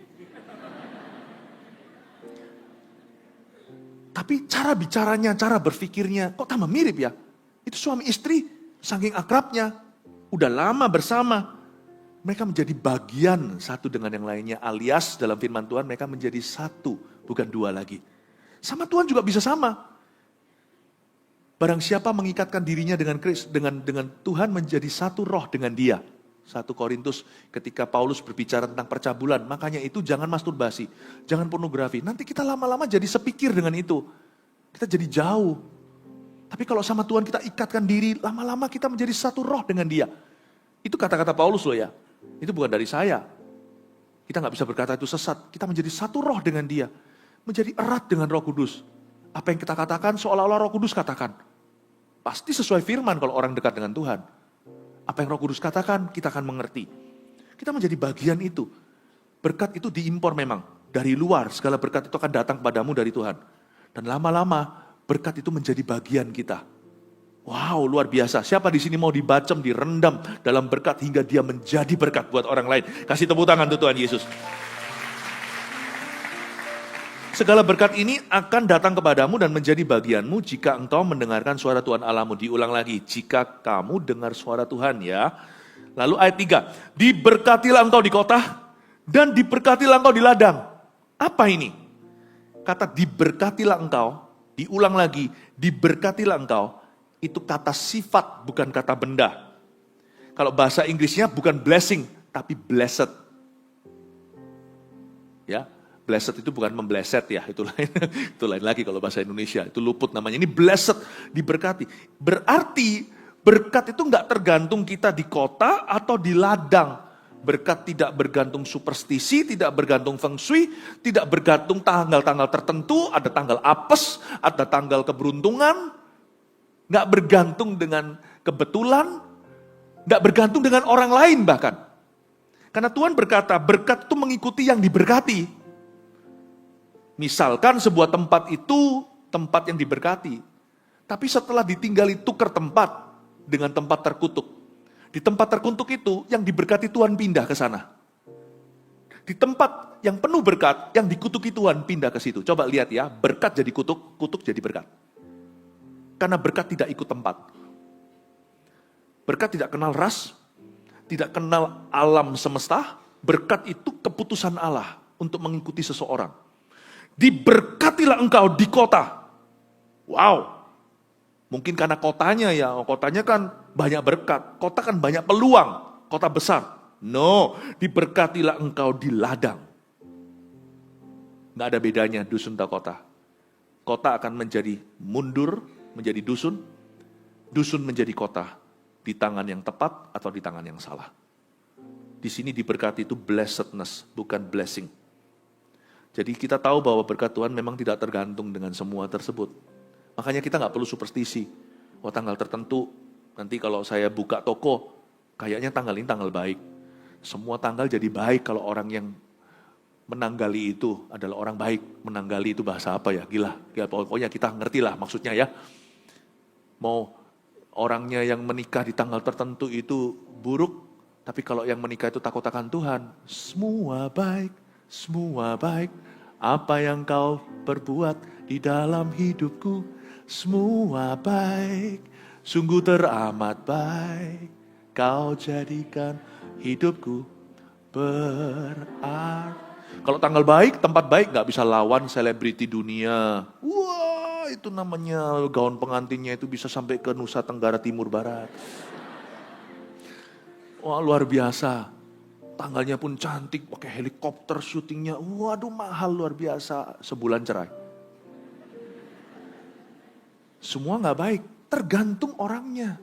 Tapi cara bicaranya, cara berpikirnya, kok tambah mirip ya? Itu suami istri. Saking akrabnya, udah lama bersama, mereka menjadi bagian satu dengan yang lainnya. Alias dalam firman Tuhan mereka menjadi satu bukan dua lagi. Sama Tuhan juga bisa sama. Barang siapa mengikatkan dirinya dengan Tuhan menjadi satu roh dengan dia. 1 Korintus ketika Paulus berbicara tentang percabulan, makanya itu jangan masturbasi, jangan pornografi. Nanti kita lama-lama jadi sepikir dengan itu. Kita jadi jauh. Tapi kalau sama Tuhan kita ikatkan diri, lama-lama kita menjadi satu roh dengan dia. Itu kata-kata Paulus loh ya. Itu bukan dari saya. Kita gak bisa berkata itu sesat. Kita menjadi satu roh dengan dia. Menjadi erat dengan Roh Kudus. Apa yang kita katakan seolah-olah Roh Kudus katakan. Pasti sesuai firman kalau orang dekat dengan Tuhan. Apa yang Roh Kudus katakan, kita akan mengerti. Kita menjadi bagian itu. Berkat itu diimpor memang. Dari luar, segala berkat itu akan datang padamu dari Tuhan. Dan lama-lama, berkat itu menjadi bagian kita. Wow, luar biasa. Siapa di sini mau dibacem, direndam dalam berkat hingga dia menjadi berkat buat orang lain. Kasih tepuk tangan untuk Tuhan Yesus. Segala berkat ini akan datang kepadamu dan menjadi bagianmu jika engkau mendengarkan suara Tuhan Allahmu. Diulang lagi, jika kamu dengar suara Tuhan ya. Lalu ayat 3, diberkatilah engkau di kota dan diberkatilah engkau di ladang. Apa ini? Kata diberkatilah engkau, diulang lagi, diberkatilah engkau, itu kata sifat bukan kata benda. Kalau bahasa Inggrisnya bukan blessing, tapi blessed. Ya. Blessed itu bukan membleset ya, itu lain lagi kalau bahasa Indonesia, itu luput namanya. Ini blessed, diberkati. Berarti berkat itu enggak tergantung kita di kota atau di ladang. Berkat tidak bergantung superstisi, tidak bergantung feng shui, tidak bergantung tanggal-tanggal tertentu, ada tanggal apes, ada tanggal keberuntungan. Enggak bergantung dengan kebetulan, enggak bergantung dengan orang lain bahkan. Karena Tuhan berkata, berkat itu mengikuti yang diberkati. Misalkan sebuah tempat itu tempat yang diberkati. Tapi setelah ditinggali tukar tempat dengan tempat terkutuk. Di tempat terkutuk itu yang diberkati Tuhan pindah ke sana. Di tempat yang penuh berkat, yang dikutuki Tuhan pindah ke situ. Coba lihat ya, berkat jadi kutuk, kutuk jadi berkat. Karena berkat tidak ikut tempat. Berkat tidak kenal ras, tidak kenal alam semesta. Berkat itu keputusan Allah untuk mengikuti seseorang. Diberkatilah engkau di kota. Wow. Mungkin karena kotanya kan banyak berkat. Kota kan banyak peluang. Kota besar. No, diberkatilah engkau di ladang. Nggak ada bedanya dusun atau kota. Kota akan menjadi mundur, menjadi dusun. Dusun menjadi kota. Di tangan yang tepat atau di tangan yang salah. Di sini diberkati itu blessedness, bukan blessing. Jadi kita tahu bahwa berkat Tuhan memang tidak tergantung dengan semua tersebut. Makanya kita nggak perlu superstisi. Oh tanggal tertentu, nanti kalau saya buka toko, kayaknya tanggal ini tanggal baik. Semua tanggal jadi baik kalau orang yang menanggali itu adalah orang baik. Menanggali itu bahasa apa ya? Gila, pokoknya kita ngerti lah maksudnya ya. Mau orangnya yang menikah di tanggal tertentu itu buruk, tapi kalau yang menikah itu takut akan Tuhan, semua baik. Semua baik, apa yang kau perbuat di dalam hidupku, semua baik, sungguh teramat baik, kau jadikan hidupku berarti. Kalau tanggal baik, tempat baik gak bisa lawan selebriti dunia. Wah, itu namanya gaun pengantinnya itu bisa sampai ke Nusa Tenggara Timur Barat. Wah, luar biasa. Tanggalnya pun cantik, pakai helikopter syutingnya. Waduh, mahal luar biasa. Sebulan cerai. Semua gak baik, tergantung orangnya.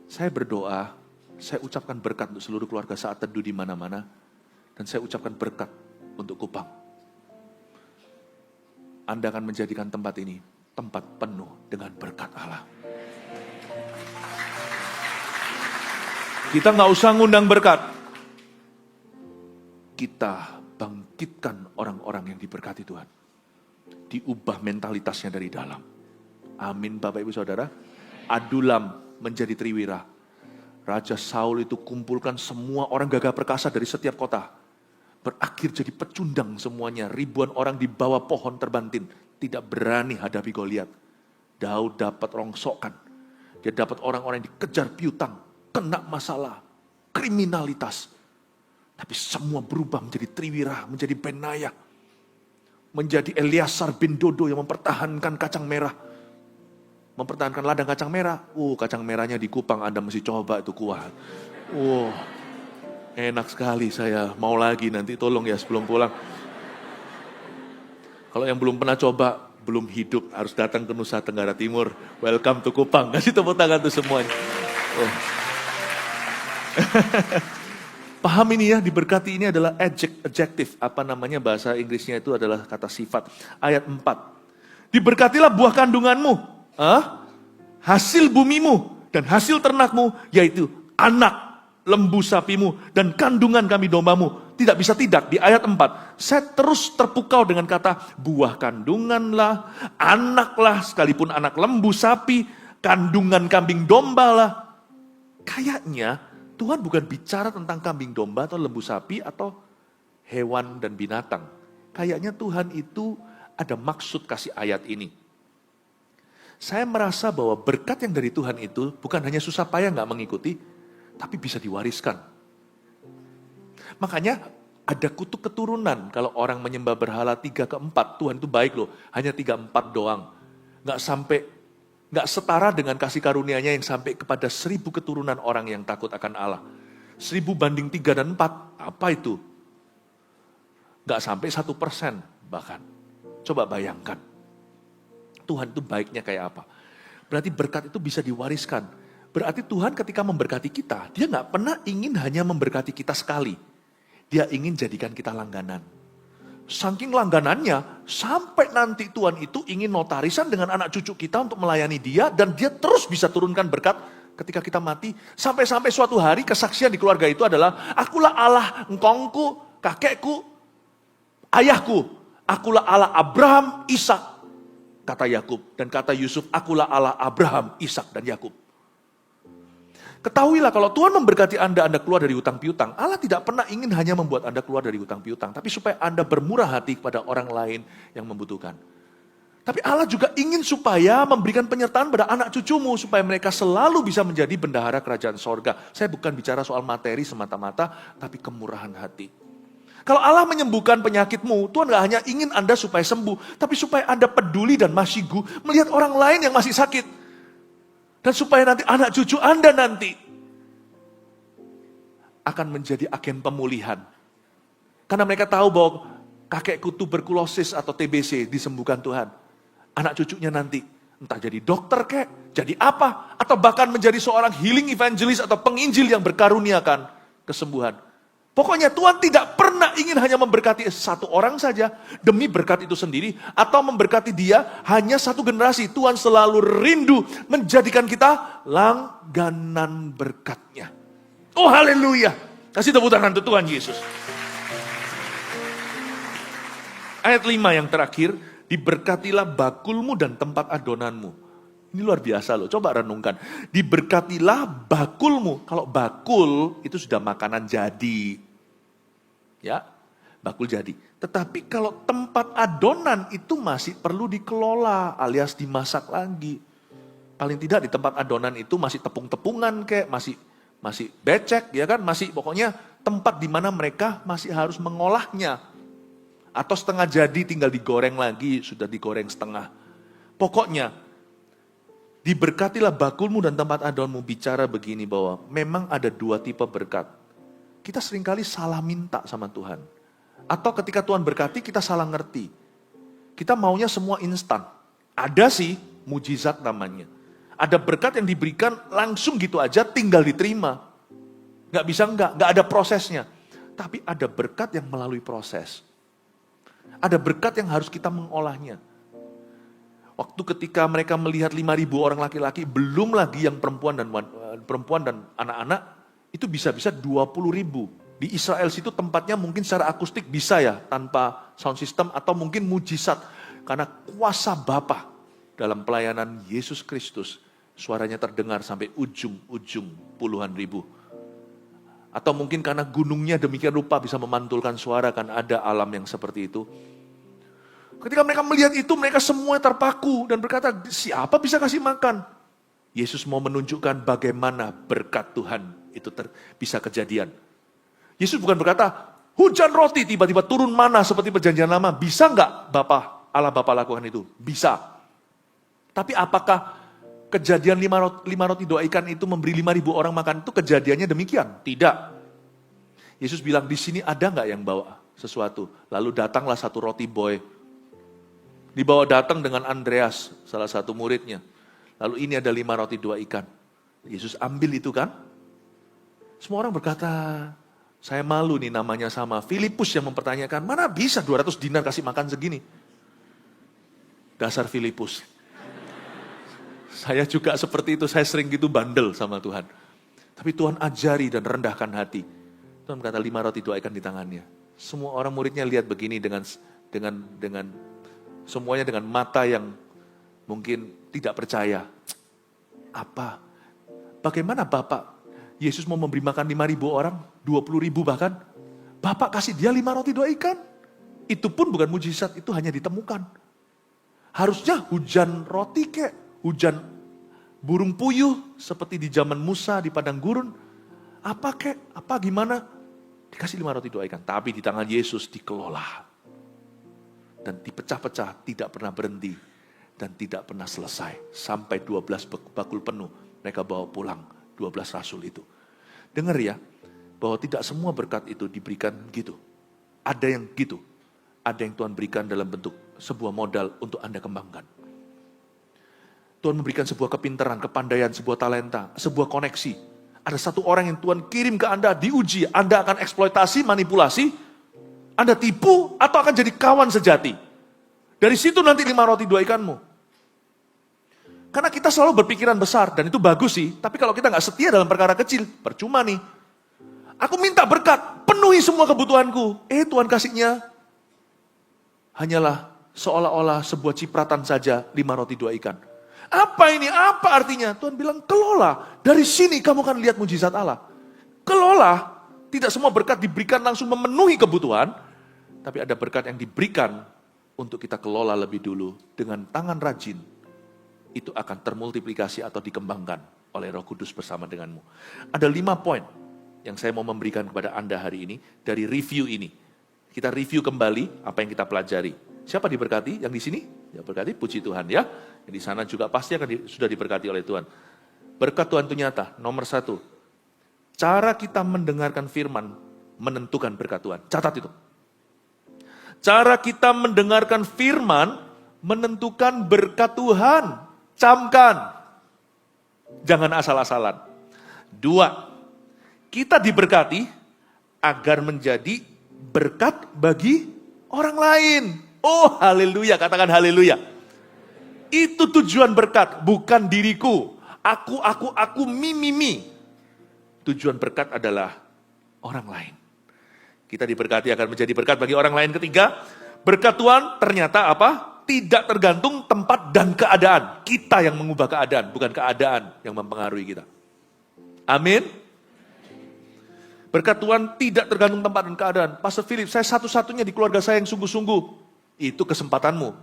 Saya berdoa, saya ucapkan berkat untuk seluruh keluarga saat teduh di mana-mana. Dan saya ucapkan berkat untuk Kupang. Anda akan menjadikan tempat ini tempat penuh dengan berkat Allah. Kita nggak usah ngundang berkat. Kita bangkitkan orang-orang yang diberkati Tuhan. Diubah mentalitasnya dari dalam. Amin Bapak Ibu Saudara. Adulam menjadi Triwira. Raja Saul itu kumpulkan semua orang gagah perkasa dari setiap kota. Berakhir jadi pecundang semuanya. Ribuan orang di bawah pohon terbantin. Tidak berani hadapi Goliat. Daud dapat rongsokan. Dia dapat orang-orang yang dikejar piutang. Kena masalah, kriminalitas. Tapi semua berubah menjadi Triwira, menjadi Benaya. menjadi Eleazar bin Dodo yang mempertahankan kacang merah. Mempertahankan ladang kacang merah. Kacang merahnya di Kupang, Anda mesti coba itu kuah. Enak sekali, saya mau lagi nanti, tolong ya sebelum pulang. Kalau yang belum pernah coba, belum hidup, harus datang ke Nusa Tenggara Timur. Welcome to Kupang. Kasih tepuk tangan tuh semuanya. Paham ini ya, diberkati ini adalah adjective. Apa namanya bahasa Inggrisnya itu adalah kata sifat. Ayat 4. Diberkatilah buah kandunganmu, hasil bumimu, dan hasil ternakmu, yaitu anak lembu sapimu, dan kandungan kami dombamu. Tidak bisa tidak, di ayat 4. Saya terus terpukau dengan kata buah kandunganlah, anaklah, sekalipun anak lembu sapi, kandungan kambing domba lah. Kayaknya Tuhan bukan bicara tentang kambing domba atau lembu sapi atau hewan dan binatang. Kayaknya Tuhan itu ada maksud kasih ayat ini. Saya merasa bahwa berkat yang dari Tuhan itu bukan hanya susah payah gak mengikuti, tapi bisa diwariskan. Makanya ada kutuk keturunan kalau orang menyembah berhala 3 ke 4. Tuhan itu baik loh, hanya 3-4 doang. Gak setara dengan kasih karunia-Nya yang sampai kepada 1000 keturunan orang yang takut akan Allah. 1000 banding 3 dan 4, apa itu? Gak sampai 1% bahkan. Coba bayangkan. Tuhan itu baiknya kayak apa? Berarti berkat itu bisa diwariskan. Berarti Tuhan ketika memberkati kita, Dia gak pernah ingin hanya memberkati kita sekali. Dia ingin jadikan kita langganan. Saking langganannya, sampai nanti Tuhan itu ingin notarisan dengan anak cucu kita untuk melayani Dia, dan Dia terus bisa turunkan berkat ketika kita mati. Sampai-sampai suatu hari kesaksian di keluarga itu adalah, akulah Allah engkongku, kakekku, ayahku. Akulah Allah Abraham, Ishak, kata Yakub. Dan kata Yusuf, akulah Allah Abraham, Ishak, dan Yakub. Ketahuilah kalau Tuhan memberkati Anda keluar dari hutang piutang, Allah tidak pernah ingin hanya membuat Anda keluar dari hutang piutang, tapi supaya Anda bermurah hati kepada orang lain yang membutuhkan. Tapi Allah juga ingin supaya memberikan penyertaan pada anak cucumu, supaya mereka selalu bisa menjadi bendahara kerajaan sorga. Saya bukan bicara soal materi semata-mata, tapi kemurahan hati. Kalau Allah menyembuhkan penyakitmu, Tuhan gak hanya ingin Anda supaya sembuh, tapi supaya Anda peduli dan masyigu melihat orang lain yang masih sakit. Dan supaya nanti anak cucu Anda nanti akan menjadi agen pemulihan. Karena mereka tahu bahwa kakekku tuberkulosis atau TBC disembuhkan Tuhan. Anak cucunya nanti entah jadi dokter kek, jadi apa, atau bahkan menjadi seorang healing evangelist atau penginjil yang berkaruniakan kesembuhan. Pokoknya Tuhan tidak pernah ingin hanya memberkati satu orang saja demi berkat itu sendiri, atau memberkati dia hanya satu generasi. Tuhan selalu rindu menjadikan kita langganan berkat-Nya. Oh haleluya. Kasih tepuk tangan untuk Tuhan Yesus. Ayat 5 yang terakhir, diberkatilah bakulmu dan tempat adonanmu. Ini luar biasa loh, coba renungkan. Diberkatilah bakulmu. Kalau bakul itu sudah makanan jadi. Ya, bakul jadi. Tetapi kalau tempat adonan itu masih perlu dikelola alias dimasak lagi. Paling tidak di tempat adonan itu masih tepung-tepungan kayak masih becek ya kan, masih pokoknya tempat di mana mereka masih harus mengolahnya. Atau setengah jadi tinggal digoreng lagi, sudah digoreng setengah. Pokoknya diberkatilah bakulmu dan tempat adonanmu. Bicara begini bahwa memang ada 2 tipe berkat. Kita seringkali salah minta sama Tuhan. Atau ketika Tuhan berkati, kita salah ngerti. Kita maunya semua instan. Ada sih, mujizat namanya. Ada berkat yang diberikan langsung gitu aja, tinggal diterima. Gak bisa gak ada prosesnya. Tapi ada berkat yang melalui proses. Ada berkat yang harus kita mengolahnya. Waktu ketika mereka melihat 5.000 orang laki-laki, belum lagi yang perempuan dan anak-anak, itu bisa-bisa 20.000. Di Israel situ tempatnya mungkin secara akustik bisa ya, tanpa sound system, atau mungkin mujizat. Karena kuasa Bapa dalam pelayanan Yesus Kristus, suaranya terdengar sampai ujung-ujung puluhan ribu. Atau mungkin karena gunungnya demikian rupa bisa memantulkan suara, kan ada alam yang seperti itu. Ketika mereka melihat itu, mereka semua terpaku dan berkata, siapa bisa kasih makan? Yesus mau menunjukkan bagaimana berkat Tuhan itu bisa kejadian. Yesus bukan berkata, Hujan roti, tiba-tiba turun mana seperti perjanjian lama. Bisa nggak Allah Bapa lakukan itu? Bisa. Tapi apakah kejadian 5 roti 2 ikan itu memberi 5.000 orang makan itu kejadiannya demikian? Tidak. Yesus bilang, di sini ada nggak yang bawa sesuatu? Lalu datanglah satu roti boy. Dibawa datang dengan Andreas, salah satu muridnya. Lalu ini ada 5 roti 2 ikan. Yesus ambil itu kan? Semua orang berkata, saya malu nih namanya sama. Filipus yang mempertanyakan, mana bisa 200 dinar kasih makan segini? Dasar Filipus. Saya juga seperti itu, saya sering gitu bandel sama Tuhan. Tapi Tuhan ajari dan rendahkan hati. Tuhan berkata 5 roti 2 ikan di tangannya. Semua orang muridnya lihat begini dengan semuanya dengan mata yang mungkin tidak percaya. Apa? Bagaimana Bapak? Yesus mau memberi makan 5.000 orang, 20.000 bahkan. Bapak kasih dia 5 roti 2 ikan. Itu pun bukan mujizat, itu hanya ditemukan. Harusnya hujan roti kek, hujan burung puyuh seperti di zaman Musa di padang gurun. Apa kek, apa gimana? Dikasih 5 roti 2 ikan, tapi di tangan Yesus dikelola. Dan dipecah-pecah, tidak pernah berhenti. Dan tidak pernah selesai. Sampai 12 bakul penuh, mereka bawa pulang 12 rasul itu. Dengar ya, bahwa tidak semua berkat itu diberikan gitu. Ada yang gitu. Ada yang Tuhan berikan dalam bentuk sebuah modal untuk Anda kembangkan. Tuhan memberikan sebuah kepintaran, kepandaian, sebuah talenta, sebuah koneksi. Ada satu orang yang Tuhan kirim ke Anda, diuji. Anda akan eksploitasi, manipulasi, Anda tipu, atau akan jadi kawan sejati. Dari situ nanti 5 roti 2 ikanmu. Karena kita selalu berpikiran besar, dan itu bagus sih. Tapi kalau kita nggak setia dalam perkara kecil, percuma nih. Aku minta berkat, penuhi semua kebutuhanku. Tuhan kasihnya hanyalah seolah-olah sebuah cipratan saja 5 roti 2 ikan. Apa ini? Apa artinya? Tuhan bilang, kelola. Dari sini kamu akan lihat mujizat Allah. Kelola. Tidak semua berkat diberikan langsung memenuhi kebutuhan. Tapi ada berkat yang diberikan untuk kita kelola lebih dulu. Dengan tangan rajin. Itu akan termultiplikasi atau dikembangkan oleh Roh Kudus bersama denganmu. Ada 5 poin yang saya mau memberikan kepada Anda hari ini dari review ini. Kita review kembali apa yang kita pelajari. Siapa diberkati? Yang di sini? Ya berkati, puji Tuhan ya. Yang di sana juga pasti akan sudah diberkati oleh Tuhan. Berkat Tuhan itu nyata. Nomor 1. Cara kita mendengarkan firman menentukan berkat Tuhan. Catat itu. Cara kita mendengarkan firman menentukan berkat Tuhan. Camkan. Jangan asal-asalan. 2. Kita diberkati agar menjadi berkat bagi orang lain. Oh haleluya, katakan haleluya. Itu tujuan berkat, bukan diriku. Aku, mi. Tujuan berkat adalah orang lain. Kita diberkati akan menjadi berkat bagi orang lain. Ketiga, berkat Tuhan ternyata apa? Tidak tergantung tempat dan keadaan. Kita yang mengubah keadaan, bukan keadaan yang mempengaruhi kita. Amin. Berkat Tuhan tidak tergantung tempat dan keadaan. Pastor Philip, saya satu-satunya di keluarga saya yang sungguh-sungguh. Itu kesempatanmu.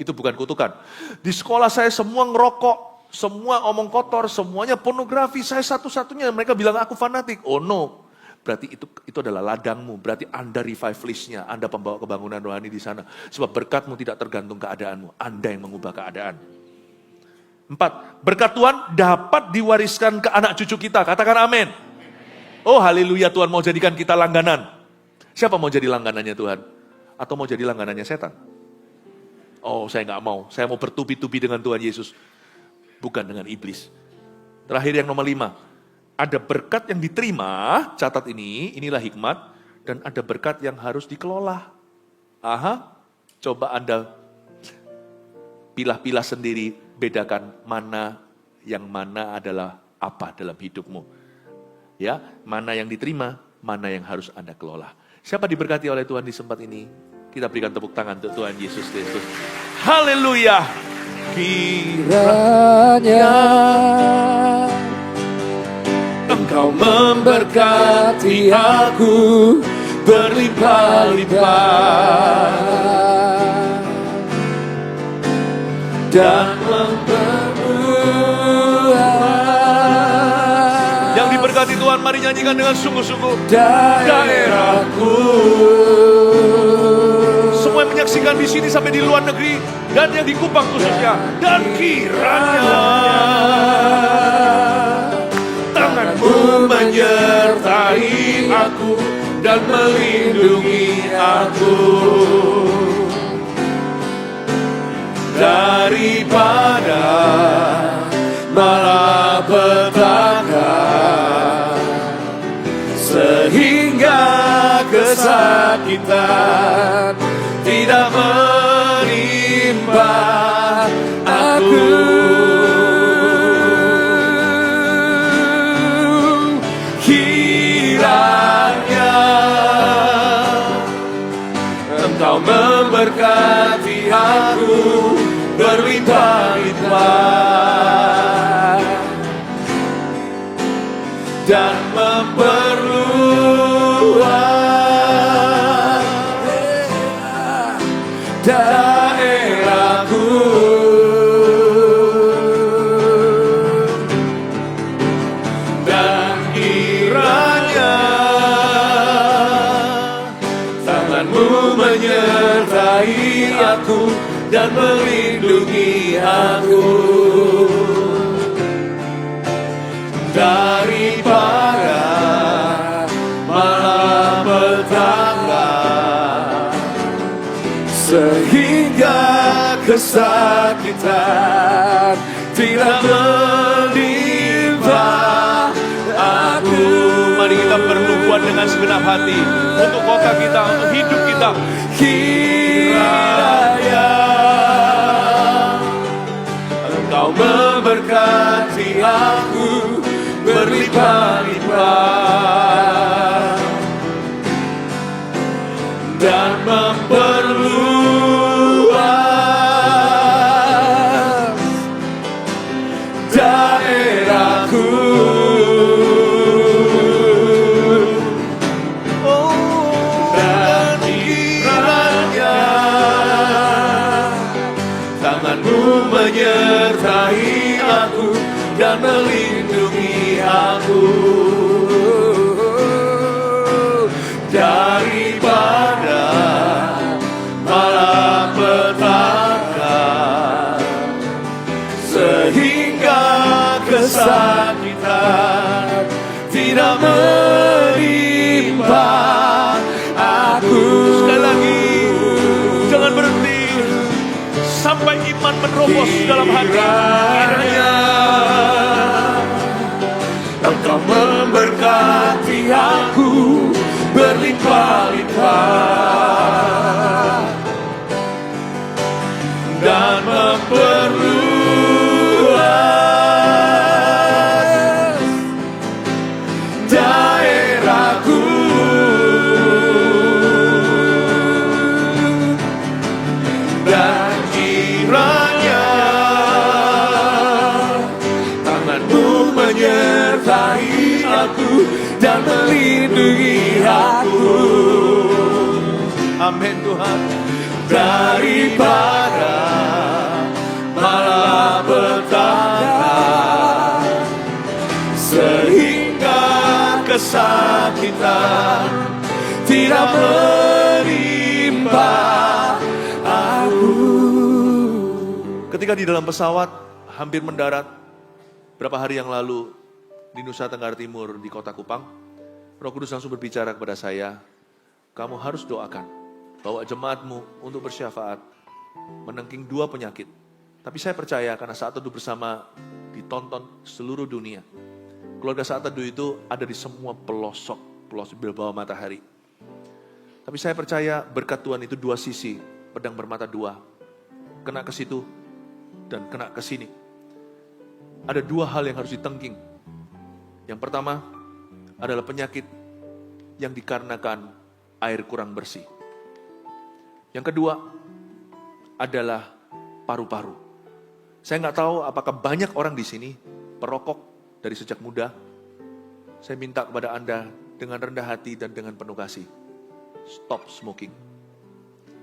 Itu bukan kutukan. Di sekolah saya semua ngerokok, semua omong kotor, semuanya pornografi. Saya satu-satunya. Mereka bilang aku fanatik. Oh no. Berarti itu adalah ladangmu. Berarti Anda revivalistnya. Anda pembawa kebangunan rohani di sana. Sebab berkatmu tidak tergantung keadaanmu. Anda yang mengubah keadaan. 4. Berkat Tuhan dapat diwariskan ke anak cucu kita. Katakan amin. Oh haleluya, Tuhan mau jadikan kita langganan. Siapa mau jadi langganannya Tuhan? Atau mau jadi langganannya setan? Oh saya nggak mau. Saya mau bertubi-tubi dengan Tuhan Yesus. Bukan dengan iblis. Terakhir yang nomor 5. Ada berkat yang diterima, catat ini, inilah hikmat, dan ada berkat yang harus dikelola. Coba Anda pilah-pilah sendiri, bedakan mana yang mana adalah apa dalam hidupmu. Ya, mana yang diterima, mana yang harus Anda kelola. Siapa diberkati oleh Tuhan di tempat ini? Kita berikan tepuk tangan untuk Tuhan Yesus Kristus. Haleluya! Kiranya Engkau memberkati aku berlimpah-limpah dan memperbuah. Yang diberkati Tuhan, Mari nyanyikan dengan sungguh-sungguh. daerahku. Semua yang menyaksikan di sini sampai di luar negeri dan yang di Kupang khususnya. Dan kiranya tanganmu menyertai aku dan melindungi aku daripada Malapetaka, sehingga kesakitan tidak menimpa aku. Kiranya Engkau memberkati aku berlimpah-limpah dan memperluas daerahku. Dan kiranya tanganmu menyertai aku dan melindungi aku daripada malapetaka, sehingga kesakitan tidak menimpa aku. Mari kita bernubuat dengan segenap hati untuk kota kita, untuk hidup kita. Kiranya Engkau memberkati aku berlimpah-limpah dan memperluas daerahku. Dan kiranya tanganmu menyertai aku dan melindungi aku daripada malapetaka, sehingga kesakitan tidak menimpa aku. Sekali lagi, jangan berhenti sampai iman menerobos dalam hati. Kiranya Engkau memberkati aku berlimpah-limpah dan memperluas daerahku. Dan kiranya tanganmu menyertai aku dan melindungi aku. Amin Tuhan. Daripada malapetaka, sehingga kesakitan tidak menimpa aku. Ketika di dalam pesawat hampir mendarat berapa hari yang lalu di Nusa Tenggara Timur di kota Kupang, Roh Kudus langsung berbicara kepada saya, kamu harus doakan, bawa jemaatmu untuk bersyafaat, menengking 2 penyakit. Tapi saya percaya karena saat teduh bersama ditonton seluruh dunia. Keluarga saat teduh itu ada di semua pelosok di bawah matahari. Tapi saya percaya berkat Tuhan itu 2 sisi, pedang bermata 2. Kena ke situ dan kena ke sini. Ada 2 hal yang harus ditengking. Yang pertama adalah penyakit yang dikarenakan air kurang bersih. Yang kedua adalah paru-paru. Saya nggak tahu apakah banyak orang di sini perokok dari sejak muda. Saya minta kepada Anda dengan rendah hati dan dengan penuh kasih. Stop smoking.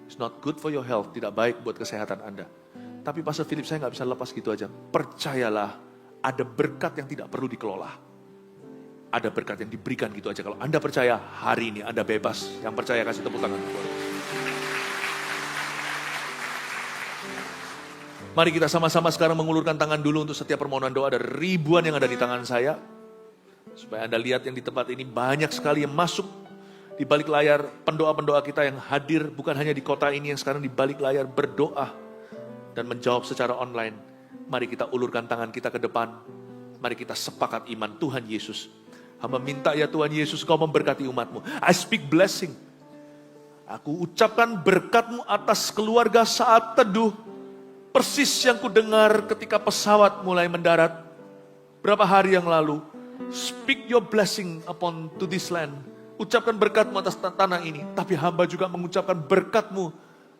It's not good for your health, tidak baik buat kesehatan Anda. Tapi Pastor Philip, saya nggak bisa lepas gitu aja. Percayalah, ada berkat yang tidak perlu dikelola. ada berkat yang diberikan gitu aja. Kalau Anda percaya, hari ini Anda bebas. Yang percaya kasih tepuk tangan. Mari kita sama-sama sekarang mengulurkan tangan dulu untuk setiap permohonan doa. Ada ribuan yang ada di tangan saya. Supaya Anda lihat yang di tempat ini banyak sekali yang masuk di balik layar. Pendoa-pendoa kita yang hadir bukan hanya di kota ini, yang sekarang di balik layar berdoa dan menjawab secara online. Mari kita ulurkan tangan kita ke depan. Mari kita sepakat iman. Tuhan Yesus, hamba minta ya Tuhan Yesus, Kau memberkati umat-Mu. I speak blessing. Aku ucapkan berkat-Mu atas keluarga Saat Teduh. Persis yang ku dengar ketika pesawat mulai mendarat berapa hari yang lalu. Speak your blessing upon to this land. Ucapkan berkat-Mu atas tanah ini. Tapi hamba juga mengucapkan berkat-Mu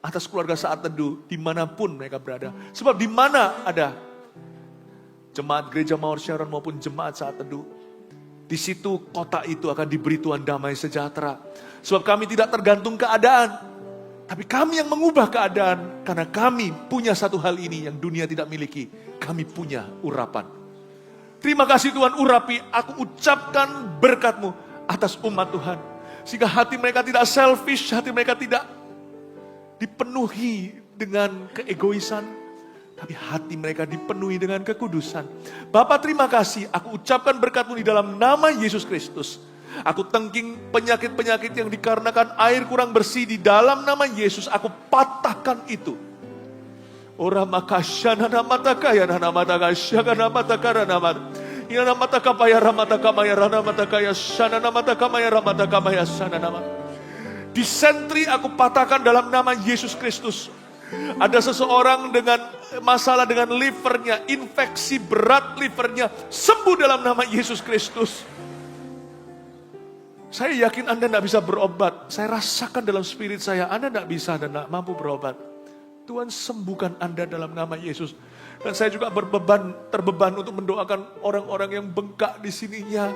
atas keluarga Saat Teduh dimanapun mereka berada. Sebab di mana ada jemaat Gereja Mawar Sharon maupun jemaat Saat Teduh, di situ kota itu akan diberi Tuhan damai sejahtera. Sebab kami tidak tergantung keadaan, tapi kami yang mengubah keadaan. Karena kami punya satu hal ini yang dunia tidak miliki. Kami punya urapan. Terima kasih Tuhan, urapi, aku ucapkan berkat-Mu atas umat Tuhan. Sehingga hati mereka tidak selfish, hati mereka tidak dipenuhi dengan keegoisan, tapi hati mereka dipenuhi dengan kekudusan. Bapa, terima kasih, aku ucapkan berkat-Mu di dalam nama Yesus Kristus. Aku tengking penyakit-penyakit yang dikarenakan air kurang bersih di dalam nama Yesus. Aku patahkan itu. Ora makashana namataka ya namataka syagana mataka namat. Ya namataka paya ramataka maya ramataka ya shana namataka maya ramataka maya shana namat. Disentri aku patahkan dalam nama Yesus Kristus. Ada seseorang dengan masalah dengan livernya, infeksi berat livernya, sembuh dalam nama Yesus Kristus. Saya yakin Anda tidak bisa berobat. Saya rasakan dalam spirit saya, Anda tidak bisa dan tidak mampu berobat. Tuhan sembuhkan Anda dalam nama Yesus. Dan saya juga terbeban untuk mendoakan orang-orang yang bengkak di sininya.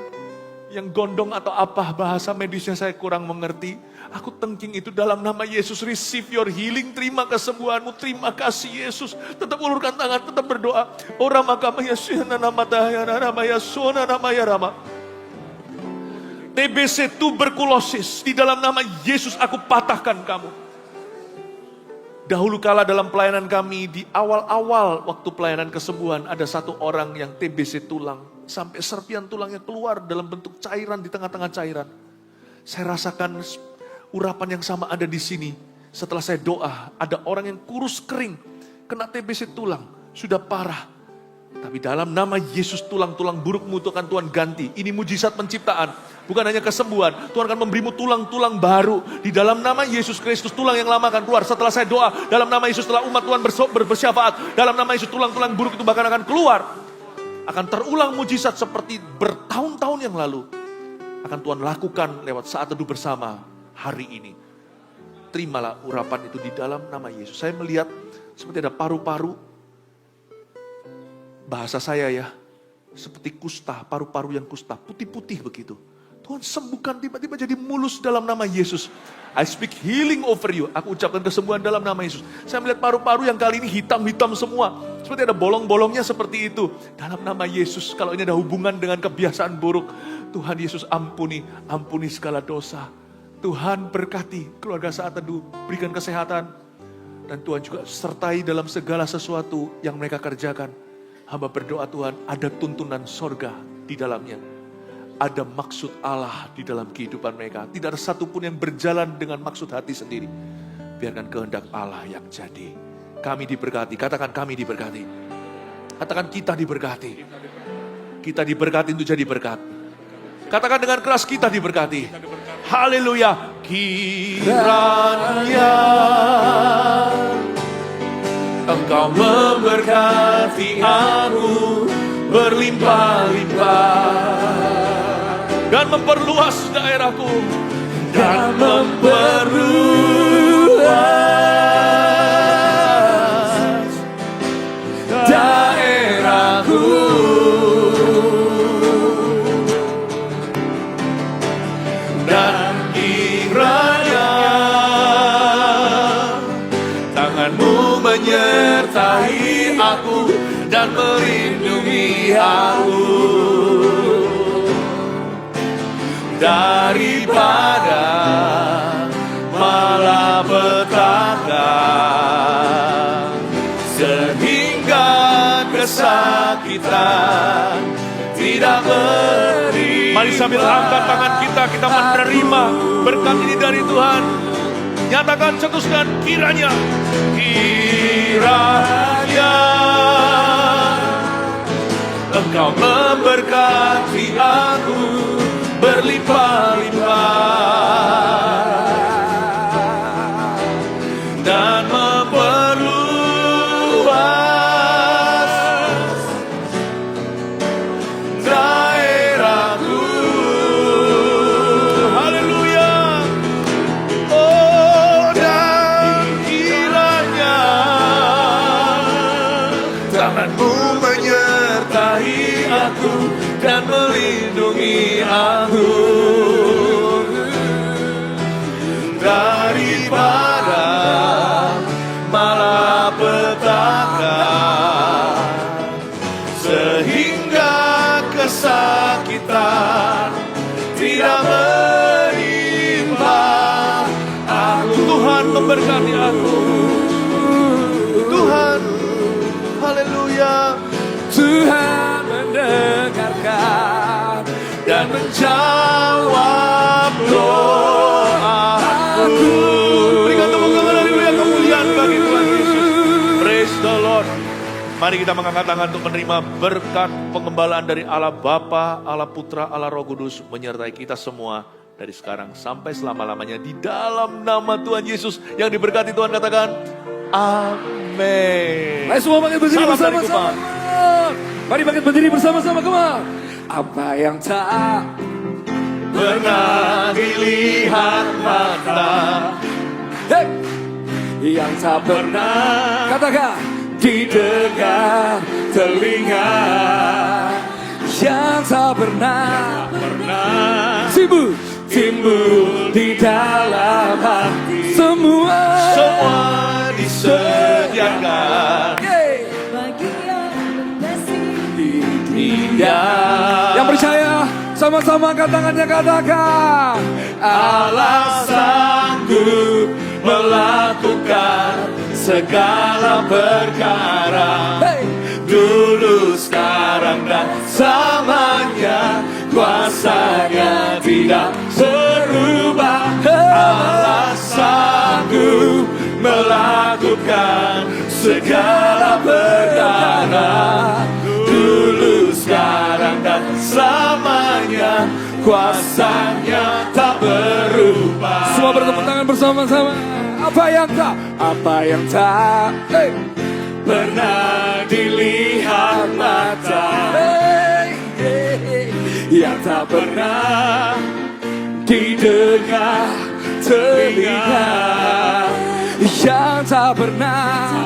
Yang gondong atau apa bahasa medisnya saya kurang mengerti. Aku tengking itu dalam nama Yesus. Receive your healing. Terima kesembuhanmu. Terima kasih Yesus. Tetap ulurkan tangan. Tetap berdoa. Ora makamaya syana namataya namaya sona namaya rama. TBC tuberkulosis. Di dalam nama Yesus aku patahkan kamu. Dahulu kala dalam pelayanan kami. Di awal-awal waktu pelayanan kesembuhan. Ada satu orang yang TBC tulang. Sampai serpian tulangnya keluar dalam bentuk cairan di tengah-tengah cairan. Saya rasakan urapan yang sama ada di sini. Setelah saya doa, ada orang yang kurus kering, kena TBC tulang, sudah parah. Tapi dalam nama Yesus tulang-tulang burukmu itu akan Tuhan ganti. Ini mujizat penciptaan, bukan hanya kesembuhan. Tuhan akan memberimu tulang-tulang baru. Di dalam nama Yesus Kristus tulang yang lama akan keluar. Setelah saya doa, dalam nama Yesus setelah umat Tuhan bersyafaat, dalam nama Yesus tulang-tulang buruk itu bahkan akan keluar. Akan terulang mujizat seperti bertahun-tahun yang lalu. Akan Tuhan lakukan lewat Saat Teduh bersama hari ini. Terimalah urapan itu di dalam nama Yesus. Saya melihat seperti ada paru-paru. Bahasa saya ya, seperti kusta, paru-paru yang kusta, putih-putih begitu. Tuhan sembuhkan, tiba-tiba jadi mulus dalam nama Yesus. I speak healing over you. Aku ucapkan kesembuhan dalam nama Yesus. Saya melihat paru-paru yang kali ini hitam-hitam semua. Seperti ada bolong-bolongnya seperti itu. Dalam nama Yesus, kalau ini ada hubungan dengan kebiasaan buruk, Tuhan Yesus ampuni segala dosa. Tuhan berkati keluarga Saat Teduh, berikan kesehatan. Dan Tuhan juga sertai dalam segala sesuatu yang mereka kerjakan. Hamba berdoa Tuhan, ada tuntunan sorga di dalamnya. Ada maksud Allah di dalam kehidupan mereka. Tidak ada satupun yang berjalan dengan maksud hati sendiri. Biarkan kehendak Allah yang jadi. Kami diberkati, katakan kami diberkati. Katakan kita diberkati. Kita diberkati untuk jadi berkat. Katakan dengan keras, kita diberkati. Haleluya. Kiranya Engkau memberkati aku berlimpah-limpah dan memperluas daerahku dan memperluas daerahku dan kiranya tanganmu menyertai aku dan melindungi aku. daripada malapetaka, sehingga kesakitan tidak beri. Mari sambil angkat tangan kita menerima berkat ini dari Tuhan. Nyatakan, cetuskan, kiranya Engkau memberkati aku berlimpah-limpah dan memperluas daerahku. Haleluya. Oh, dan kiranya tanganmu menyertai aku dan melindungi aku daripada malapetaka, sehingga kesakitan tidak menimpa aku. Tuhan memberkati aku. Tuhan, haleluya. Tuhan mendengarkan dan menjawab doaku. Berikan tepuk tangan, haleluya, kemuliaan bagi Tuhan Yesus. Praise the Lord. Mari kita mengangkat tangan untuk menerima berkat pengembalaan dari Allah Bapa, Allah Putra, Allah Roh Kudus menyertai kita semua dari sekarang sampai selama-lamanya di dalam nama Tuhan Yesus. Yang diberkati Tuhan katakan amin. Mari semua bangkit berdiri Salam dari bersama-sama. Mari bangkit berdiri bersama-sama, come on. Apa yang tak pernah dilihat mata, hey, yang tak pernah, katakan, didengar telinga, yang tak pernah timbul di dalam hati, semua disediakan bagi yang mengasihi Dia. Yang percaya sama-sama angkat tangannya, katakan, Allah sanggup melakukan segala perkara, hey, dulu, sekarang, dan selamanya. Kuasanya tidak berubah. Allah sanggup melakukan segala perkara, dulu, sekarang, dan selamanya. Kuasanya tak berubah. semua bertepuk tangan bersama-sama. Apa yang tak hey, Pernah dilihat mata, hey, hey, hey, yang tak pernah didengar telinga, yang tak pernah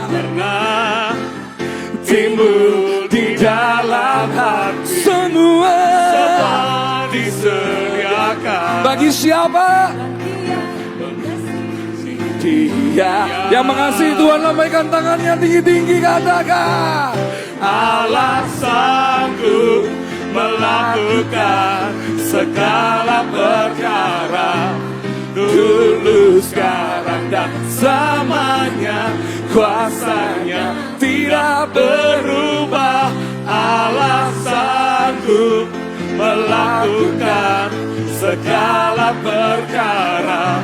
timbul di dalam hati, semua disediakan bagi siapa? Dia yang mengasihi. Tuhan, lambaikan tangannya tinggi-tinggi, katakan, Allah sanggup melakukan segala perkara, dulu, sekarang, dan selamanya. Kuasanya tidak berubah. Allah sanggup melakukan segala perkara,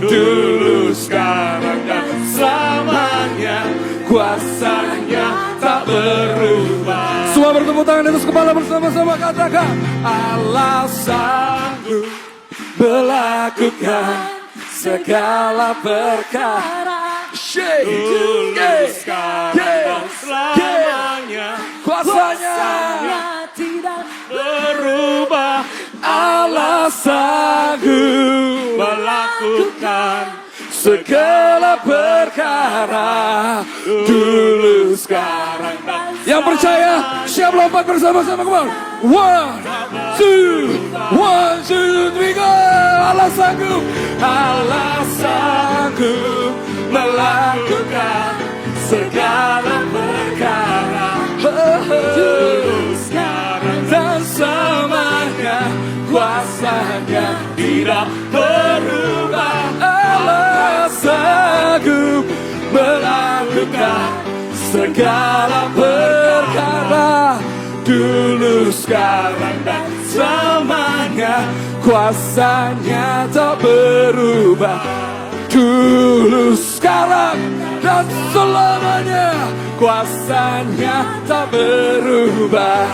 dulu, sekarang, dan selamanya. Kuasanya tak berubah. semua bertepuk tangan di atas kepala bersama-sama, katakan, Allah sanggup melakukan segala perkara, Dulu, sekarang, dan selamanya. kuasanya tidak Berubah. Allah sanggup Melakukan segala perkara, dulu, sekarang, dan yang percaya siap lompat bersama-sama, come on. One, two, three, go. Allah sanggup melakukan segala perkara, dulu, sekarang, dan selamanya. Kuasanya segala perkara, dulu, sekarang, dan selamanya. Kuasanya tak berubah, dulu, sekarang, dan selamanya. Kuasanya tak berubah,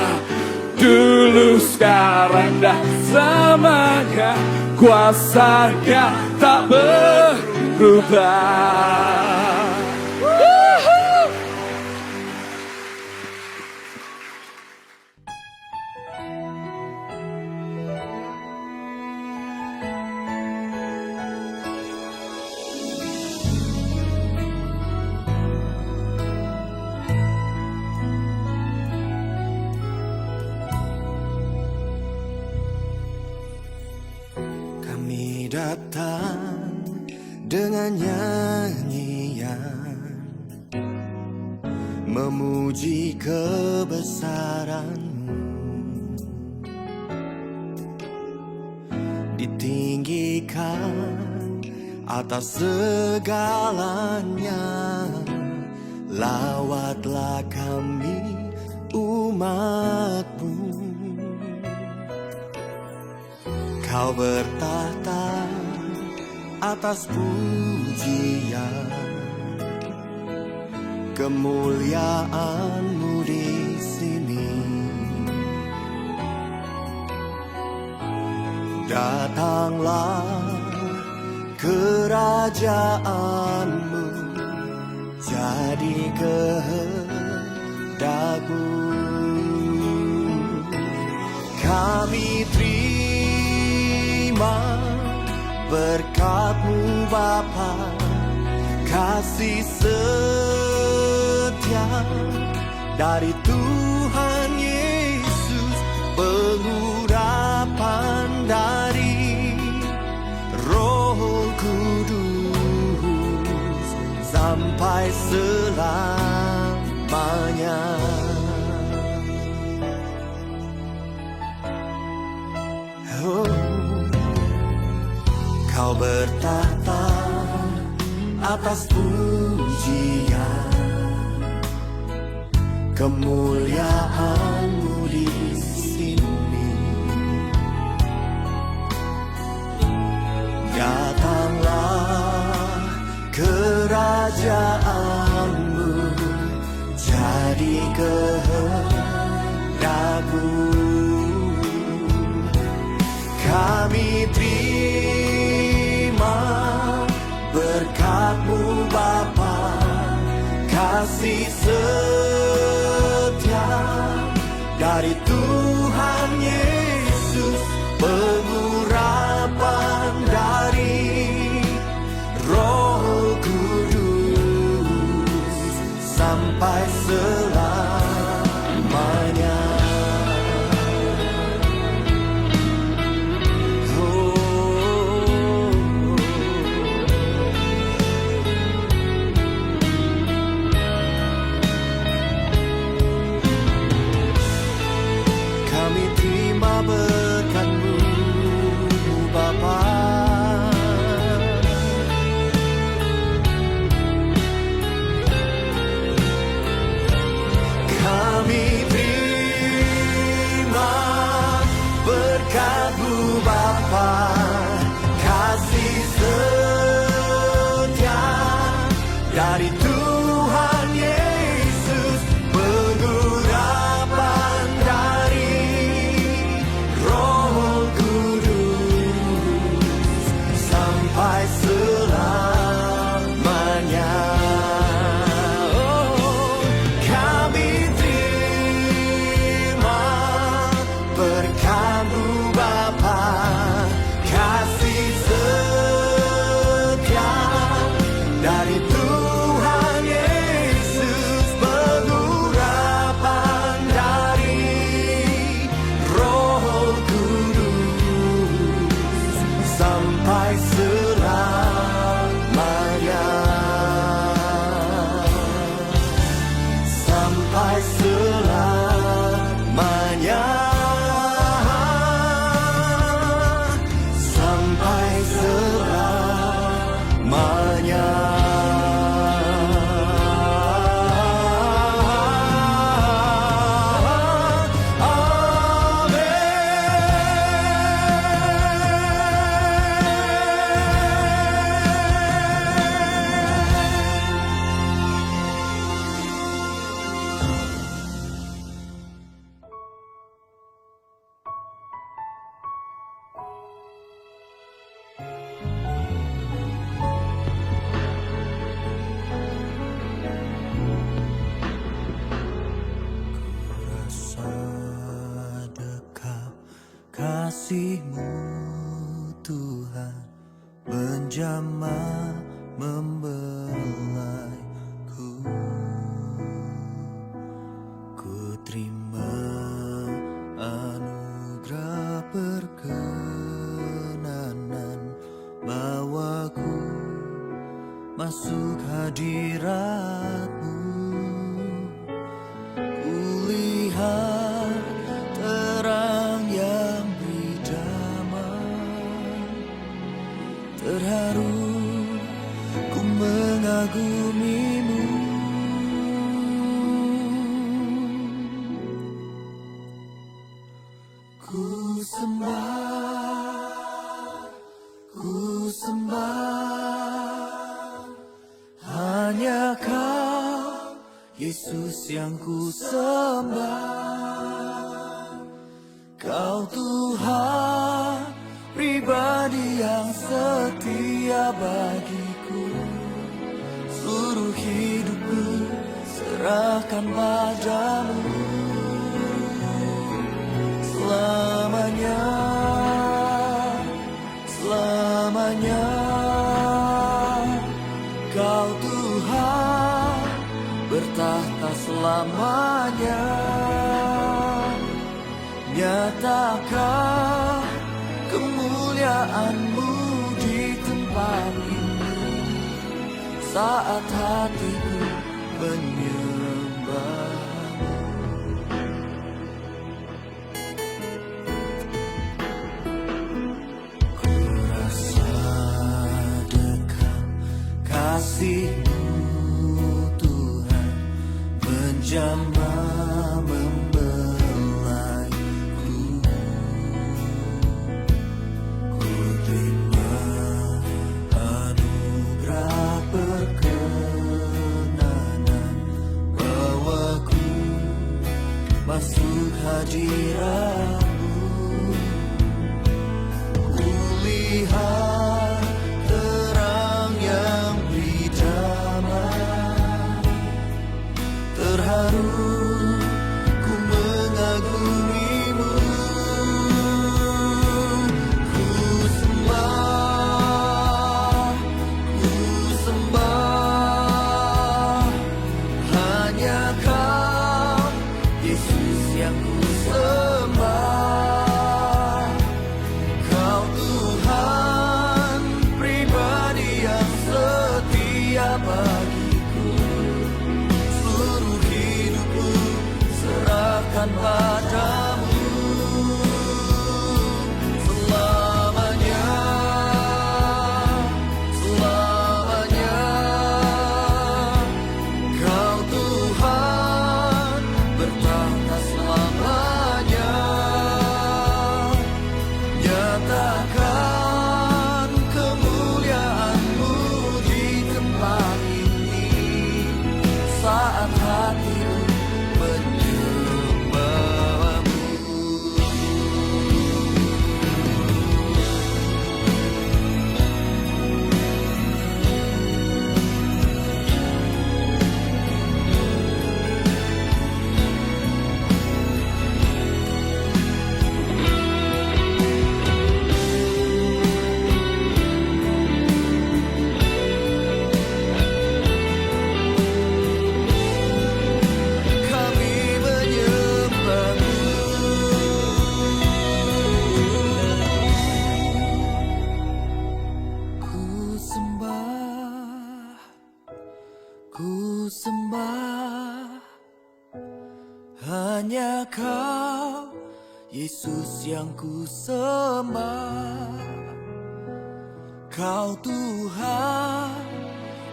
dulu, sekarang, dan selamanya. Kuasanya tak berubah. Kami datang dengan nyanyian, memuji kebesaran-Mu, ditinggikan atas segalanya. Lawatlah kami umat-Mu. Kau bertahta atas pujian, kemuliaan-Mu di sini. Datanglah kerajaan-Mu, jadi kehendak-Mu. Kami terima berkat-Mu Bapa, kasih setia dari Tuhan Yesus, pengurapan dari Roh Kudus sampai selamanya. Oh. Kau bertahta atas pujian, kemuliaan-Mu di sini. Datanglah kerajaan-Mu, jadi kehendak-Mu. Kami terima berkat-Mu Bapa, kasih setia dari Tuhan Yesus, pengurapan dari Roh Kudus sampai selamanya. Berkat-Mu Bapa, kami terima berkat-Mu Bapa, kasih setia dari Tuhan Yesus, pengurapan dari Roh Kudus sampai selamanya. Oh, kami terima berkat-Mu Bapa, kasih setia dari Tuhan Yesus, pengurapan dari Roh Kudus sampai selamanya. Sampai selamanya. Sampai selamanya. kasih-Mu Tuhan menjamah membelaiku. Ku terima anugerah perkenanan, bawaku masuk hadirat-Mu. Kulihat terang yang beri damai, terharu ku mengagumi-Mu. Ku sembah, hanya Kau, Yesus yang ku sembah. Kau Tuhan pribadi yang setia bagiku. Seluruh hidupku serahkan padamu. Selamanya, selamanya Kau Tuhan bertahta selamanya. Nyatakan kemuliaan-Mu di tempat ini saat hatiku menyembah-Mu. Ku rasa dekat kasih-Mu Tuhan menjamah membelaiku. Ku terima anugerah perkenanan, bawaku masuk hadirat-Mu. Kulihat terang yang beri damai, terharu ku mengagumi-Mu. Ku sembah, hanya Kau, Yesus yang ku sembah. Kau Tuhan pribadi yang setia bagiku. Seluruh hidupku serahkan padamu. Selamanya, selamanya Kau Tuhan bertahta selamanya. Nyatakan kemuliaan-Mu di tempat ini saat hatiku menyembah-Mu. Kami menyembah-Mu. Ku sembah, hanya Kau, Yesus yang ku sembah. Kau Tuhan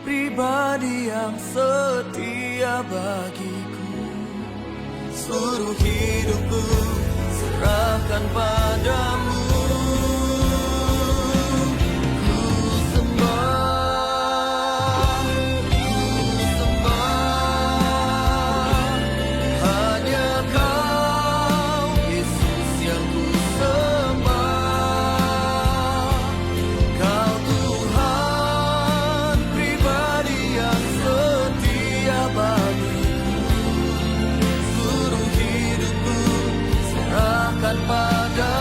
pribadi yang setia bagiku. Seluruh hidupku serahkan padamu. Ku sembah, hanya Kau, Yesus yang ku sembah. Kau Tuhan pribadi yang setia bagiku. Seluruh hidupku serahkan padamu.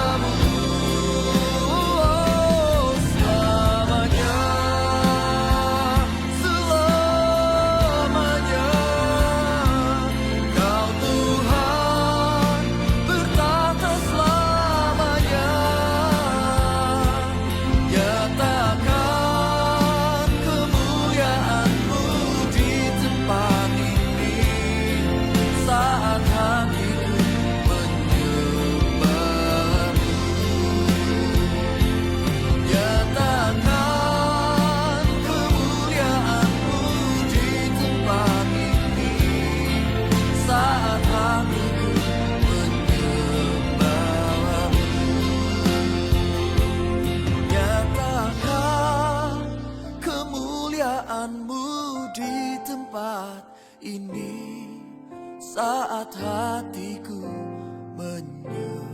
ini saat hatiku menyeru.